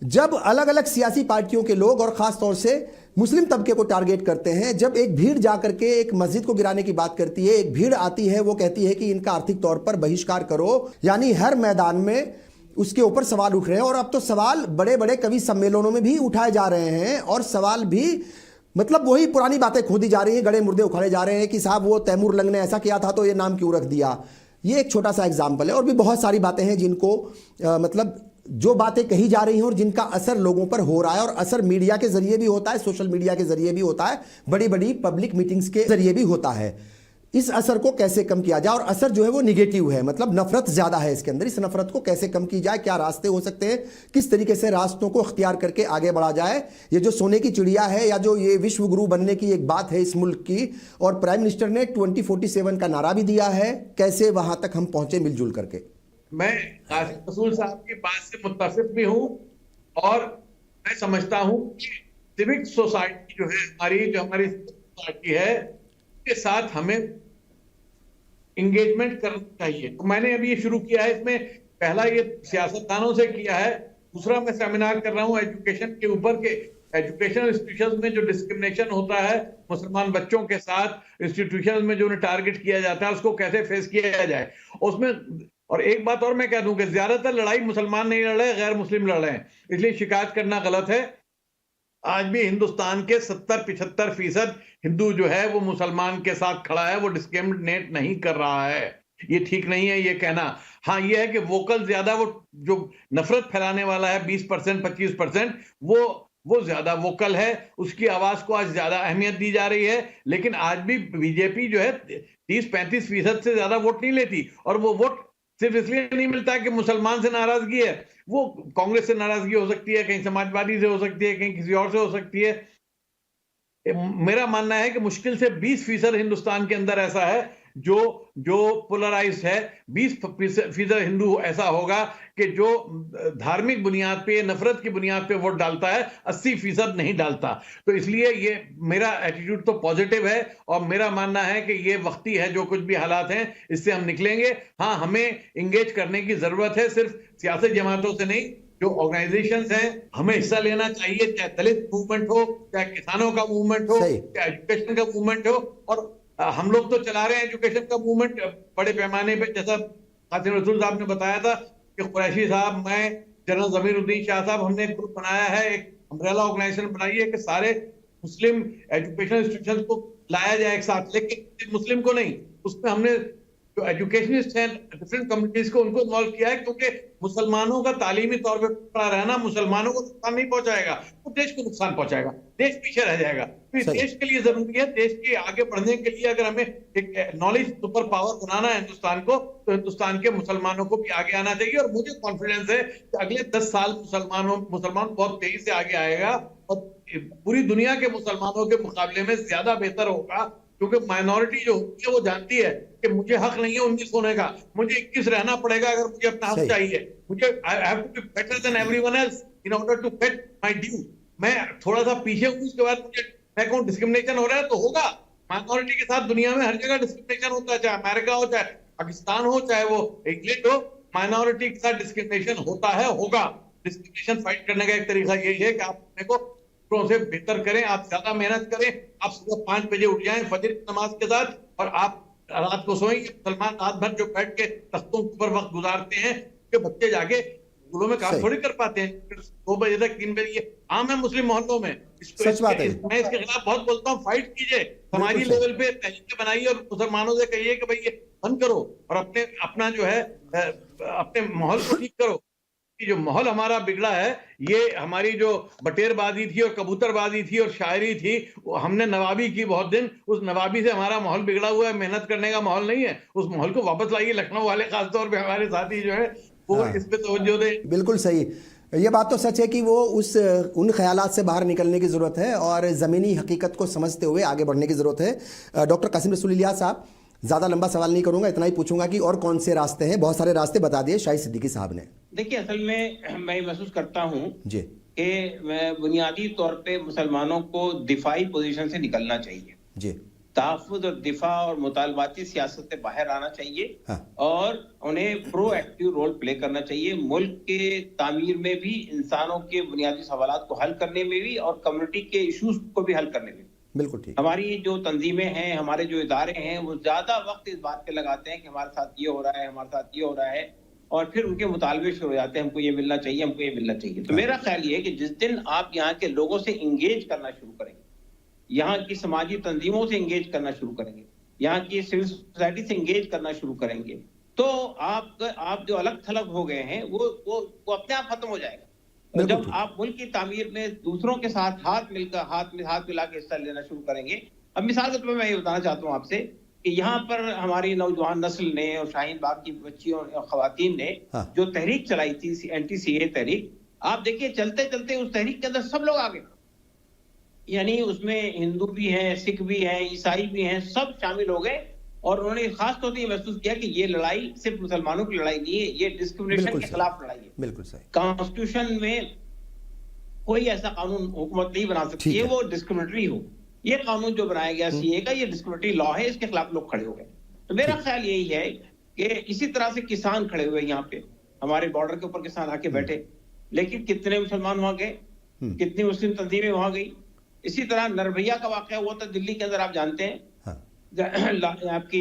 जब अलग अलग सियासी पार्टियों के लोग और खास तौर से मुस्लिम तबके को टारगेट करते हैं, जब एक भीड़ जाकर के एक मस्जिद को गिराने की बात करती है, एक भीड़ आती है, वो कहती है कि इनका आर्थिक तौर पर बहिष्कार करो, यानी हर मैदान में उसके ऊपर सवाल उठ रहे हैं। और अब तो सवाल बड़े बड़े कवि सम्मेलनों में भी उठाए जा रहे हैं और सवाल भी मतलब वही पुरानी बातें खोदी जा रही हैं, गड़े मुर्दे उखाड़े जा रहे हैं कि साहब वो तैमूर लंग ने ऐसा किया था तो ये नाम क्यों रख दिया। ये एक छोटा सा एग्जाम्पल है और भी बहुत सारी बातें हैं जिनको मतलब जो बातें कही जा रही हैं और जिनका असर लोगों पर हो रहा है, और असर मीडिया के जरिए भी होता है, सोशल मीडिया के जरिए भी होता है, बड़ी बड़ी पब्लिक मीटिंग्स के जरिए भी होता है। इस असर को कैसे कम किया जाए, और असर जो है वो निगेटिव है, मतलब नफरत ज्यादा है इसके अंदर, इस नफरत को कैसे कम की जाए, क्या रास्ते हो सकते हैं, किस तरीके से रास्तों को अख्तियार करके आगे बढ़ा जाए। ये जो सोने की चिड़िया है या जो ये विश्व गुरु बनने की एक बात है इस मुल्क की, और प्राइम मिनिस्टर ने 2047 का नारा भी दिया है, कैसे वहां तक हम पहुंचे मिलजुल करके। मैं कासिम रसूल साहब की बात से मुत्तफिक भी हूं और मैं समझता हूं कि सिविक सोसाइटी जो है हमारी सोसाइटी है के साथ हमें एंगेजमेंट करना चाहिए। तो मैंने अभी ये शुरू किया है, इसमें पहला ये सियासतदानों से किया है, दूसरा मैं सेमिनार कर रहा हूं एजुकेशन के ऊपर के एजुकेशनल इंस्टीट्यूशंस में जो डिस्क्रिमिनेशन होता है मुसलमान बच्चों के साथ, इंस्टीट्यूशंस में जो उन्हें टारगेट किया जाता है उसको कैसे फेस किया जाए उसमें। और एक बात और मैं कह दूं कि ज्यादातर लड़ाई मुसलमान नहीं लड़ रहे, गैर मुस्लिम लड़ रहे हैं, इसलिए शिकायत करना गलत है। आज भी हिंदुस्तान के 70-75% हिंदू जो है वो मुसलमान के साथ खड़ा है, वो डिस्क्रिमिनेट नहीं कर रहा है। ये ठीक नहीं है ये कहना। हाँ ये है कि वोकल ज्यादा, वो जो नफरत फैलाने वाला है 20% 25% वो ज्यादा वोकल है, उसकी आवाज को आज ज्यादा अहमियत दी जा रही है। लेकिन आज भी बीजेपी जो है 30-35% से ज्यादा वोट नहीं लेती, और वो वोट सिर्फ इसलिए नहीं मिलता कि मुसलमान से नाराजगी है, वो कांग्रेस से नाराजगी हो सकती है, कहीं समाजवादी से हो सकती है, कहीं किसी और से हो सकती है। मेरा मानना है कि मुश्किल से 20% हिंदुस्तान के अंदर ऐसा है जो पोलराइज है। 20% हिंदू ऐसा होगा कि जो धार्मिक बुनियाद पे, नफरत की बुनियाद पे वोट डालता है, 80% नहीं डालता। तो इसलिए ये मेरा एटीट्यूड तो पॉजिटिव है और मेरा मानना है कि ये वक्ती है, जो कुछ भी हालात हैं इससे हम निकलेंगे। हाँ, हमें इंगेज करने की जरूरत है, सिर्फ सियासी जमातों से नहीं, जो ऑर्गेनाइजेशंस हैं हमें हिस्सा लेना चाहिए, चाहे दलित मूवमेंट हो, चाहे किसानों का मूवमेंट हो, चाहे एजुकेशन का मूवमेंट हो। और हम लोग तो चला रहे हैं एजुकेशन का मूवमेंट बड़े पैमाने पे, जैसा कासिम रसूल साहब ने बताया था कि कुरैशी साहब, मैं, जनरल जमीरुद्दीन शाह साहब, हमने एक ग्रुप बनाया है, एक अम्ब्रेला ऑर्गेनाइजेशन बनाई है कि सारे मुस्लिम एजुकेशन इंस्टीट्यूशन को लाया जाए एक साथ, लेकिन मुस्लिम को नहीं। उसमें हमने जो एजुकेशनिस्ट हैं डिफरेंट कम्युनिटीज को, उनको इन्वॉल्व किया है, क्योंकि मुसलमानों का तालीमी तौर पे पड़ा रहना मुसलमानों को नुकसान नहीं पहुंचाएगा, तो देश को नुकसान पहुंचाएगा, देश पीछे रह जाएगा। तो इस देश के लिए जरूरी है, देश के आगे बढ़ने के लिए अगर हमें एक नॉलेज सुपर पावर बनाना है हिंदुस्तान को, तो हिंदुस्तान के मुसलमानों को भी आगे आना चाहिए। और मुझे कॉन्फिडेंस है कि अगले 10 साल मुसलमान बहुत तेजी से आगे आएगा और पूरी दुनिया के मुसलमानों के मुकाबले में ज्यादा बेहतर होगा, क्योंकि माइनॉरिटी जो होती है वो जानती है कि मुझे हक नहीं है 19 होने का, मुझे 21 रहना पड़ेगा अगर मुझे अपना हक चाहिए। मुझे I have to be better than everyone else in order to get my due. मैं थोड़ा सा पीछे हूं, उसके बाद मुझे मैं कहूं डिस्क्रिमिनेशन हो रहा है तो होगा। माइनॉरिटी के साथ दुनिया में हर जगह डिस्क्रिमिनेशन होता है, चाहे अमेरिका हो, चाहे पाकिस्तान हो, चाहे वो इंग्लैंड हो, माइनॉरिटी के साथ डिस्क्रिमिनेशन होता है, होगा। डिस्क्रिमिनेशन फाइट करने का एक तरीका यही है कि आप अपने को से बेहतर करें, आप ज्यादा मेहनत करें, आप सुबह 5 बजे उठ जाएं फजर की नमाज के साथ, और आप रात को सोएं। मुसलमान रात भर जो बैठ के तख्तों के ऊपर वक्त गुजारते हैं, कि बच्चे जाके स्कूलों में काम थोड़ी कर पाते हैं 2 बजे तक, 3 बजे, ये आम है मुस्लिम मोहल्लों में। सच बात है। मैं इसके खिलाफ बहुत बोलता हूँ, फाइट कीजिए, समाजी लेवल पे तहरीकें बनाइए और मुसलमानों से कहिए कि भाई ये बंद करो और अपना जो है अपने माहौल को ठीक करो। जो माहौल हमारा बिगड़ा है, ये हमारी जो बटेरबाजी थी और कबूतरबाजी थी और शायरी थी, हमने नवाबी की बहुत दिन, उस नवाबी से हमारा माहौल बिगड़ा हुआ है, मेहनत करने का माहौल नहीं है। उस माहौल को वापस लाइए। लखनऊ वाले खासतौर पे हमारे साथी जो है वो इस पे तवज्जो दे। बिल्कुल सही, ये बात तो सच है कि वो उन ख्यालात से बाहर निकलने की ज़रूरत है और ज़मीनी हकीकत को समझते हुए आगे बढ़ने की ज़रूरत है। डॉक्टर कासिम रसूल इलियास साहब, ज़्यादा लंबा सवाल नहीं करूंगा, इतना ही पूछूंगा कि और कौन से रास्ते हैं। बहुत सारे रास्ते बता दिए शाहिद सिद्दीकी साहब ने। देखिए, असल में मैं महसूस करता हूँ जी कि बुनियादी तौर पे मुसलमानों को दिफाई पोजीशन से निकलना चाहिए जी, तहफ़्फ़ुज़ और दिफा और मुतालबाती सियासत से बाहर आना चाहिए। हाँ। और उन्हें प्रोएक्टिव रोल प्ले करना चाहिए, मुल्क के तामीर में भी, इंसानों के बुनियादी सवालात को हल करने में भी, और कम्युनिटी के इशूज को भी हल करने में। बिल्कुल ठीक। हमारी जो तंजीमें हैं, हमारे जो इदारे हैं, वो ज्यादा वक्त इस बात पे लगाते हैं कि हमारे साथ ये हो रहा है, हमारे साथ ये हो रहा है, और फिर उनके मुतालबे शुरू हो जाते हैं, हमको ये मिलना चाहिए, हमको ये मिलना चाहिए। तो मेरा ख्याल ये है कि जिस दिन आप यहाँ के लोगों से इंगेज करना शुरू करेंगे, यहाँ की समाजी तंजीमों से इंगेज करना शुरू करेंगे, यहाँ की सिविल सोसाइटी से इंगेज करना शुरू करेंगे, तो आप जो अलग थलग हो गए हैं वो अपने आप खत्म हो जाएगा। तो जब आप मुल्क की तामीर में दूसरों के साथ हाथ मिला के हिस्सा लेना शुरू करेंगे। अब मिसाल के तौर पर मैं ये बताना चाहता हूँ आपसे कि यहाँ पर हमारी नौजवान नस्ल ने और शाहीन बाग की बच्चियों और खवातीन ने जो तहरीक चलाई थी, एंटी-सीए तहरीक, आप देखिए चलते चलते उस तहरीक के अंदर सब लोग आ गए। यानी उसमें हिंदू भी हैं, सिख भी हैं, ईसाई भी हैं, सब शामिल हो गए। और उन्होंने खास तौर पर महसूस किया कि ये लड़ाई सिर्फ मुसलमानों की लड़ाई नहीं है, ये डिस्क्रिमिनेशन के खिलाफ लड़ाई है। बिल्कुल सही। कॉन्स्टिट्यूशन में कोई ऐसा कानून हुकूमत नहीं बना सकती है वो डिस्क्रिमिनेटरी हो। ये कानून जो बनाया गया सीए का, ये डिस्क्रिमिनेटरी लॉ है, इसके खिलाफ लोग खड़े हो गए। तो मेरा ख्याल यही है कि इसी तरह से किसान खड़े हुए यहाँ पे, हमारे बॉर्डर के ऊपर किसान आके बैठे, लेकिन कितने मुसलमान वहां गए, कितनी मुस्लिम तंजीमें वहां गई। इसी तरह नरभैया का वाकया हुआ था दिल्ली के अंदर, आप जानते हैं, आपके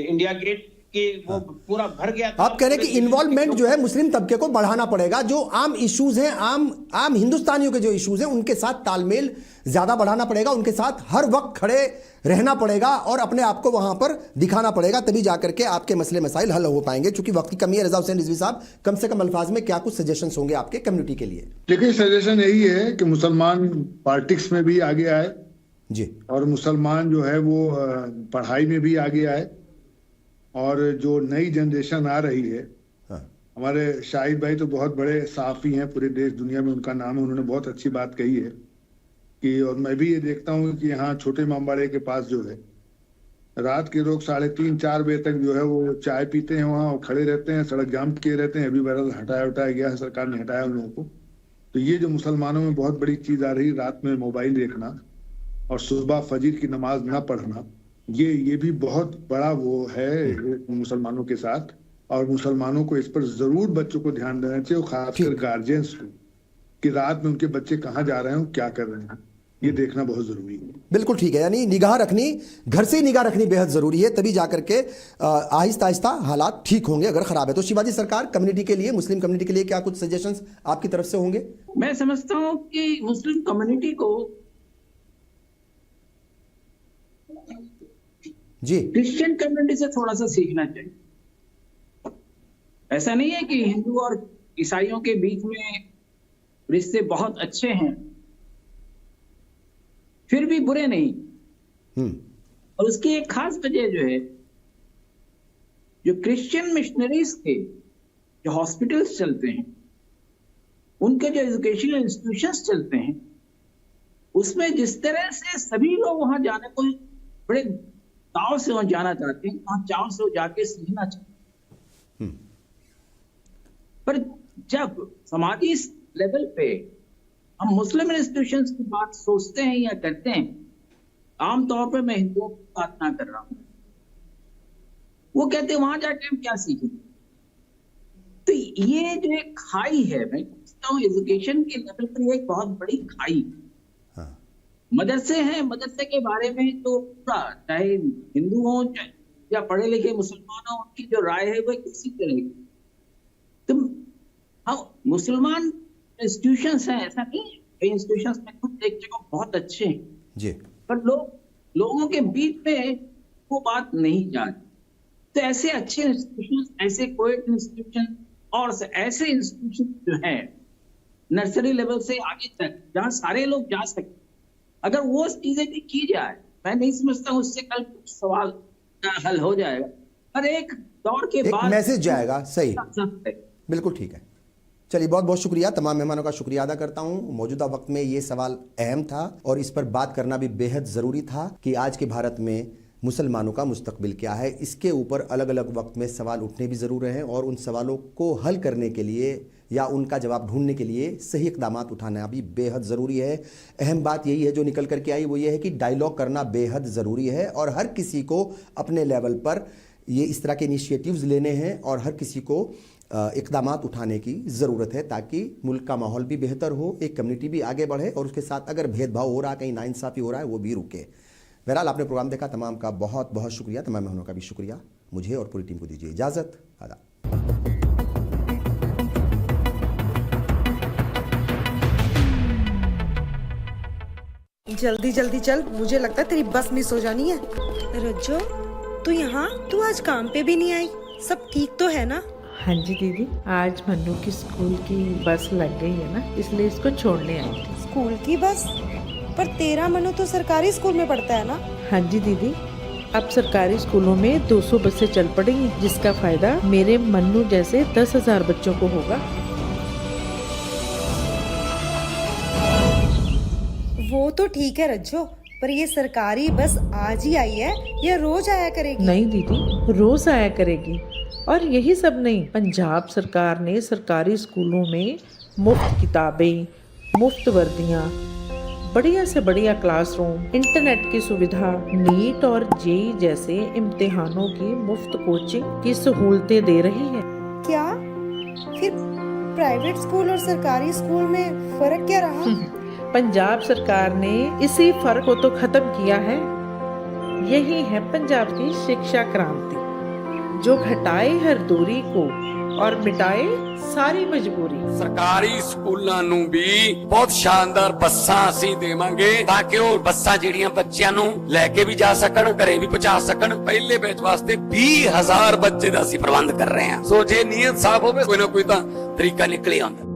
इंडिया गेट के वो पूरा भर गया था। आप कह रहे हैं कि इन्वॉल्वमेंट जो है मुस्लिम तबके को बढ़ाना पड़ेगा, जो आम इश्यूज हैं, आम हिंदुस्तानियों के जो इश्यूज हैं उनके साथ तालमेल ज्यादा बढ़ाना पड़ेगा, उनके साथ हर वक्त खड़े रहना पड़ेगा और अपने आप को वहां पर दिखाना पड़ेगा, तभी जाकर के आपके मसले मसाइल हल हो पाएंगे। चूंकि वक्त की कमी है, रजा हुसैन रिजवी साहब, कम से कम अल्फाज में क्या कुछ सजेशंस होंगे आपके कम्युनिटी के लिए? देखिए, सजेशन यही है कि मुसलमान पॉलिटिक्स में भी आगे आए जी, और मुसलमान जो है वो पढ़ाई में भी आगे आए, और जो नई जनरेशन आ रही है, हमारे शाहिद भाई तो बहुत बड़े सहाफ़ी हैं, पूरे देश दुनिया में उनका नाम है, उन्होंने बहुत अच्छी बात कही है कि, और मैं भी ये देखता हूँ कि यहाँ छोटे इमामबाड़े के पास जो है रात के लोग 3:30-4 बजे तक जो है वो चाय पीते हैं, वहाँ खड़े रहते हैं, सड़क जाम किए रहते हैं। अभी बहरहाल हटाया गया है, सरकार ने हटाया उन लोगों को। तो ये जो मुसलमानों में बहुत बड़ी चीज आ रही, रात में मोबाइल देखना और सुबह फजर की नमाज ना पढ़ना, ये भी बहुत बड़ा वो है मुसलमानों के साथ। और मुसलमानों को इस पर जरूर बच्चों को ध्यान देना चाहिए, खासकर गार्जियंस को, कि रात में उनके बच्चे कहाँ जा रहे हैं, क्या कर रहे हैं, ये देखना बहुत जरूरी है। बिल्कुल ठीक है, यानी निगाह रखनी, घर से ही निगाह रखनी बेहद जरूरी है, तभी जाकर के आहिस्ता आहिस्ता हालात ठीक होंगे अगर खराब है तो। शिवाजी सरकार, कम्युनिटी के लिए, मुस्लिम कम्युनिटी के लिए क्या कुछ सजेशंस आपकी तरफ से होंगे? मैं समझता हूं कि मुस्लिम कम्युनिटी को जी क्रिश्चियन कम्युनिटी से थोड़ा सा सीखना चाहिए। ऐसा नहीं है कि हिंदू और ईसाइयों के बीच में रिश्ते बहुत अच्छे हैं, फिर भी बुरे नहीं। और उसकी एक खास वजह जो है, जो क्रिश्चियन मिशनरीज के जो हॉस्पिटल्स चलते हैं, उनके जो एजुकेशनल इंस्टीट्यूशंस चलते हैं, उसमें जिस तरह से सभी लोग वहां जाने को बड़े चाव से वहां जाना चाहते हैं, वहां चाव से वो जाके सीखना चाहते हैं। पर जब समाजी लेवल पे हम मुस्लिम इंस्टीट्यूशंस की बात सोचते हैं या करते हैं, आमतौर पर मैं हिंदुओं की बात ना कर रहा हूं, वो कहते हैं वहां जाके हम क्या सीखेंगे। तो ये जो एक खाई है, मैं समझता हूँ एजुकेशन के लेवल पर एक बहुत बड़ी खाई। मदरसे हैं, मदरसे के बारे में तो पूरा, चाहे हिंदू हो या पढ़े लिखे मुसलमान हो, उनकी जो राय है वो किसी तरह की। तो हाँ, मुसलमान इंस्टीट्यूशंस हैं, ऐसा नहीं है, कई इंस्टीट्यूशंस में खुद देख जगह बहुत अच्छे हैं जी, पर लोगों के बीच में वो बात नहीं जा रही। तो ऐसे अच्छे इंस्टीट्यूशंस, ऐसे कोएड इंस्टीट्यूशन और ऐसे इंस्टीट्यूशन जो हैं नर्सरी लेवल से आगे तक, जहाँ सारे लोग जा सकते, अगर वो चीजें भी की जाए, मैं नहीं समझता उससे कल कुछ सवाल का हल हो जाएगा। पर एक दौर के बाद मैसेज जाएगा। सही, बिल्कुल ठीक है। चलिए, बहुत बहुत शुक्रिया, तमाम मेहमानों का शुक्रिया अदा करता हूं। मौजूदा वक्त में ये सवाल अहम था और इस पर बात करना भी बेहद ज़रूरी था कि आज के भारत में मुसलमानों का मुस्तकबिल क्या है। इसके ऊपर अलग अलग वक्त में सवाल उठने भी ज़रूर हैं और उन सवालों को हल करने के लिए या उनका जवाब ढूंढने के लिए सही इक़दाम उठाना भी बेहद ज़रूरी है। अहम बात यही है जो निकल करके आई, वो ये है कि डायलॉग करना बेहद ज़रूरी है और हर किसी को अपने लेवल पर ये इस तरह के इनिशिएटिव्स लेने हैं और हर किसी को इक़दाम उठाने की ज़रूरत है, ताकि मुल्क का माहौल भी बेहतर हो, एक कम्युनिटी भी आगे बढ़े और उसके साथ अगर भेदभाव हो रहा है, कहीं नाइंसाफ़ी हो रहा है, वो भी रुके। बहरहाल, आपने प्रोग्राम देखा, तमाम का बहुत बहुत शुक्रिया, तमाम मेहमानों का भी शुक्रिया। मुझे और पूरी टीम को दीजिए इजाज़त। आदाब। जल्दी जल्दी चल, मुझे लगता है तेरी बस मिस हो जानी है। रज्जो, तू यहाँ, तू आज काम पे भी नहीं आई, सब ठीक तो है ना? हाँ जी दीदी, आज मन्नू की स्कूल की बस लग गई है ना, इसलिए इसको छोड़ने आई थी। स्कूल की बस? पर तेरा मन्नू तो सरकारी स्कूल में पढ़ता है ना? हाँ जी दीदी, अब सरकारी स्कूलों में 200 बसें चल पड़ेंगी, जिसका फायदा मेरे मन्नू जैसे 10,000 बच्चों को होगा। वो तो ठीक है रज्जो, पर ये सरकारी बस आज ही आई है या रोज आया करेगी? नहीं दीदी, रोज आया करेगी। और यही सब नहीं, पंजाब सरकार ने सरकारी स्कूलों में मुफ्त किताबें, मुफ्त वर्दियाँ, बढ़िया से बढ़िया क्लासरूम, इंटरनेट की सुविधा, नीट और जेईई जैसे इम्तिहानों की मुफ्त कोचिंग की सहूलतें दे रही है। क्या फिर प्राइवेट स्कूल और सरकारी स्कूल में फर्क क्या रहा? पंजाब सरकार ने इसी फर्क को तो खत्म किया है। यही है पंजाब की शिक्षा क्रांति, जो घटाए हर दूरी को और मिटाए सारी मजबूरी। सरकारी स्कूलों ਨੂੰ ਵੀ ਬਹੁਤ ਸ਼ਾਨਦਾਰ ਬੱਸਾਂ ਅਸੀਂ ਦੇਵਾਂਗੇ ਤਾਂ ਕਿ ਉਹ ਬੱਸਾਂ ਜਿਹੜੀਆਂ ਬੱਚਿਆਂ ਨੂੰ ਲੈ ਕੇ ਵੀ ਜਾ ਸਕਣ, ਘਰੇ ਵੀ ਪਹੁੰਚਾ ਸਕਣ। ਪਹਿਲੇ ਬੈਚ ਵਾਸਤੇ 20,000 ਬੱਚੇ ਦਾ ਅਸੀਂ ਪ੍ਰਬੰਧ ਕਰ ਰਹੇ ਹਾਂ। ਸੋ ਜੇ ਨੀਅਤ ਸਾਫ਼ ਹੋਵੇ, ਕੋਈ ਨਾ ਕੋਈ ਤਾਂ ਤਰੀਕਾ ਨਿਕਲ ਆਉਂਦਾ।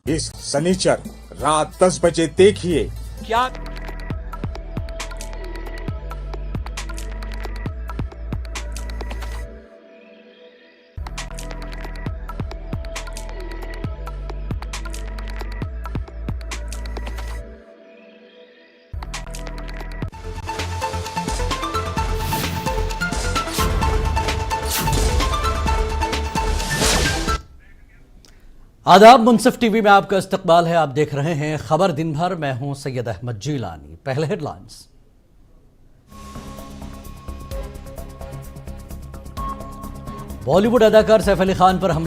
इस शनिचर रात 10 बजे देखिए क्या आदाब, मुंसिफ टीवी में आपका इस्तकबाल है। आप देख रहे हैं खबर दिन भर। मैं हूं सैयद अहमद जीलानी। पहले हेडलाइंस। बॉलीवुड अदाकार सैफ अली खान पर हमला